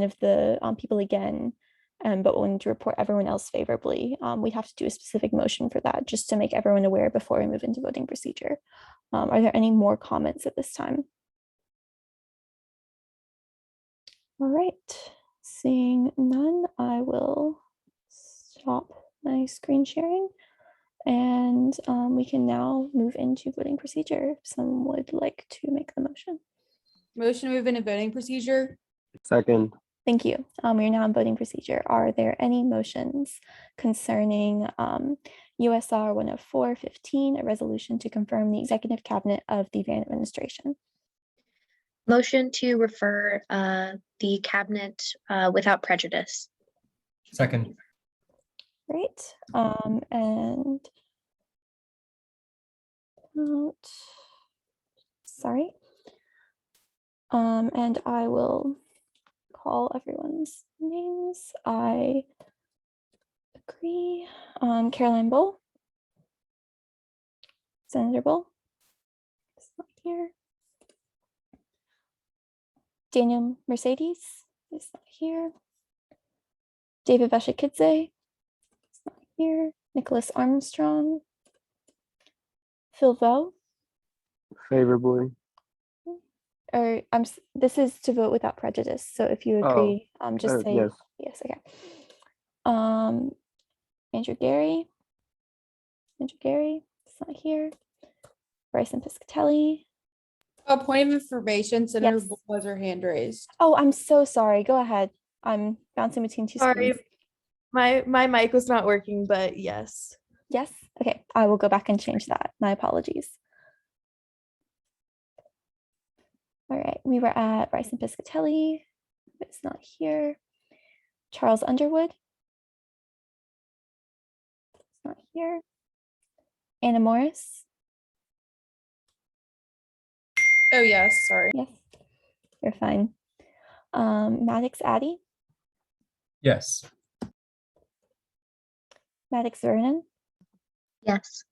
A: of the people again, but wanted to report everyone else favorably, we have to do a specific motion for that, just to make everyone aware before we move into voting procedure. Are there any more comments at this time? All right, seeing none, I will stop my screen sharing, and we can now move into voting procedure. If someone would like to make the motion.
I: Motion to move into voting procedure.
N: Second.
A: Thank you. We are now in voting procedure. Are there any motions concerning USR 104-15, a resolution to confirm the executive cabinet of the Van administration?
L: Motion to refer the cabinet without prejudice.
M: Second.
A: Great. And sorry. And I will call everyone's names. I agree. Caroline Bull. Senator Bull. It's not here. Daniel Mercedes is not here. David Vashikidze is not here. Nicholas Armstrong. Phil Vo.
N: Favorably.
A: Or this is to vote without prejudice. So if you agree, just say
N: yes.
A: Yes. Okay. Andrew Gary. Andrew Gary is not here. Bryson Piscatelli.
I: A point of information, Senator
A: Yes.
I: Bull has her hand raised.
A: Oh, I'm so sorry. Go ahead. I'm bouncing between two
O: Sorry,
A: screens.
O: my mic was not working, but yes.
A: Yes. Okay. I will go back and change that. My apologies. All right. We were at Bryson Piscatelli. It's not here. Charles Underwood. It's not here. Anna Morris.
I: Oh yes, sorry.
A: Yes. You're fine. Maddox Addy.
M: Yes.
A: Maddox Vernon.
L: Yes.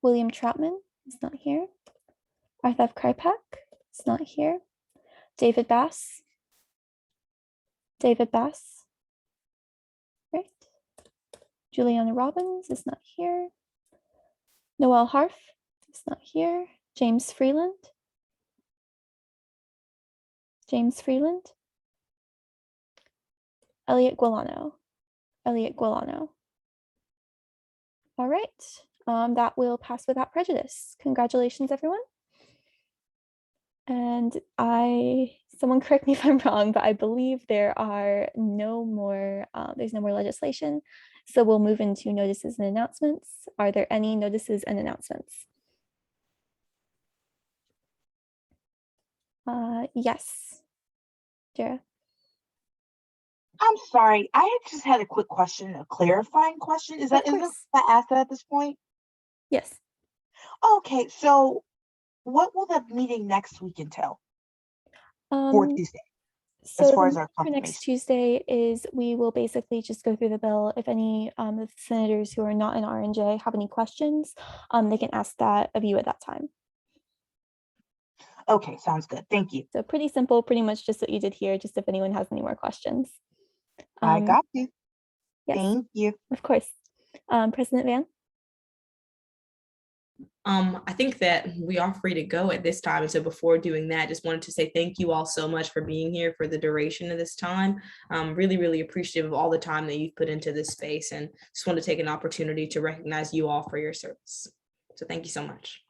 A: William Troutman is not here. Arthav Krypak is not here. David Bass. David Bass. Right. Juliana Robbins is not here. Noel Harf is not here. James Freeland. James Freeland. Elliot Guilano. Elliot Guilano. All right. That will pass without prejudice. Congratulations, everyone. And someone correct me if I'm wrong, but I believe there are no more, there's no more legislation. So we'll move into notices and announcements. Are there any notices and announcements? Yes. Jara.
E: I'm sorry. I just had a quick question, a clarifying question. Is it I asked that at this point?
A: Yes.
E: Okay, so what will the meeting next week entail? For Tuesday,
A: So
E: as far
A: the
E: as our
A: meeting for
E: confirmation.
A: next Tuesday is we will basically just go through the bill. If any of the senators who are not in R&J have any questions, they can ask that of you at that time.
E: Okay, sounds good. Thank you.
A: So pretty simple, pretty much just what you did here, just if anyone has any more questions.
E: I got you.
A: Yes,
E: Thank you.
A: of course. President Van?
F: I think that we are free to go at this time. And so before doing that, just wanted to say thank you all so much for being here for the duration of this time. Really, really appreciative of all the time that you've put into this space, and just want to take an opportunity to recognize you all for your service. So thank you so much.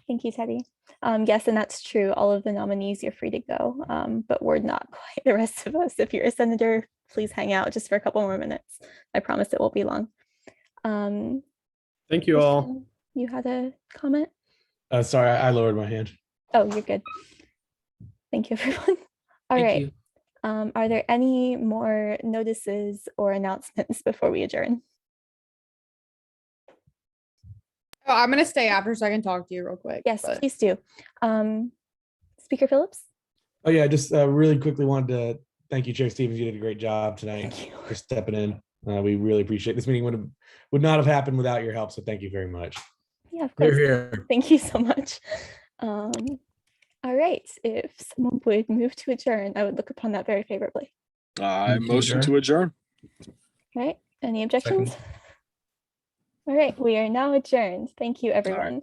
A: Thank you, Teddy. Yes, and that's true. All of the nominees, you're free to go, but we're not quite the rest of us. If you're a senator, please hang out just for a couple more minutes. I promise it won't be long.
C: Thank you all.
A: You had a comment?
C: Sorry, I lowered my hand.
A: Oh, you're good. Thank you, everyone. All
U: Thank
A: right.
U: you.
A: Are there any more notices or announcements before we adjourn?
I: Oh, I'm gonna stay after so I can talk to you real quick.
A: Yes,
I: but-
A: please do. Speaker Phillips?
C: Oh yeah, just really quickly wanted to thank you, Chair Stevens. You did a great job tonight for stepping in. We really appreciate this meeting would not have happened without your help. So thank you very much.
A: Yeah, of
C: Hear,
A: course.
C: hear.
A: Thank you so much. All right, if someone would move to adjourn, I would look upon that very favorably.
J: I motion to adjourn.
A: All right, any objections? All right, we are now adjourned. Thank you, everyone.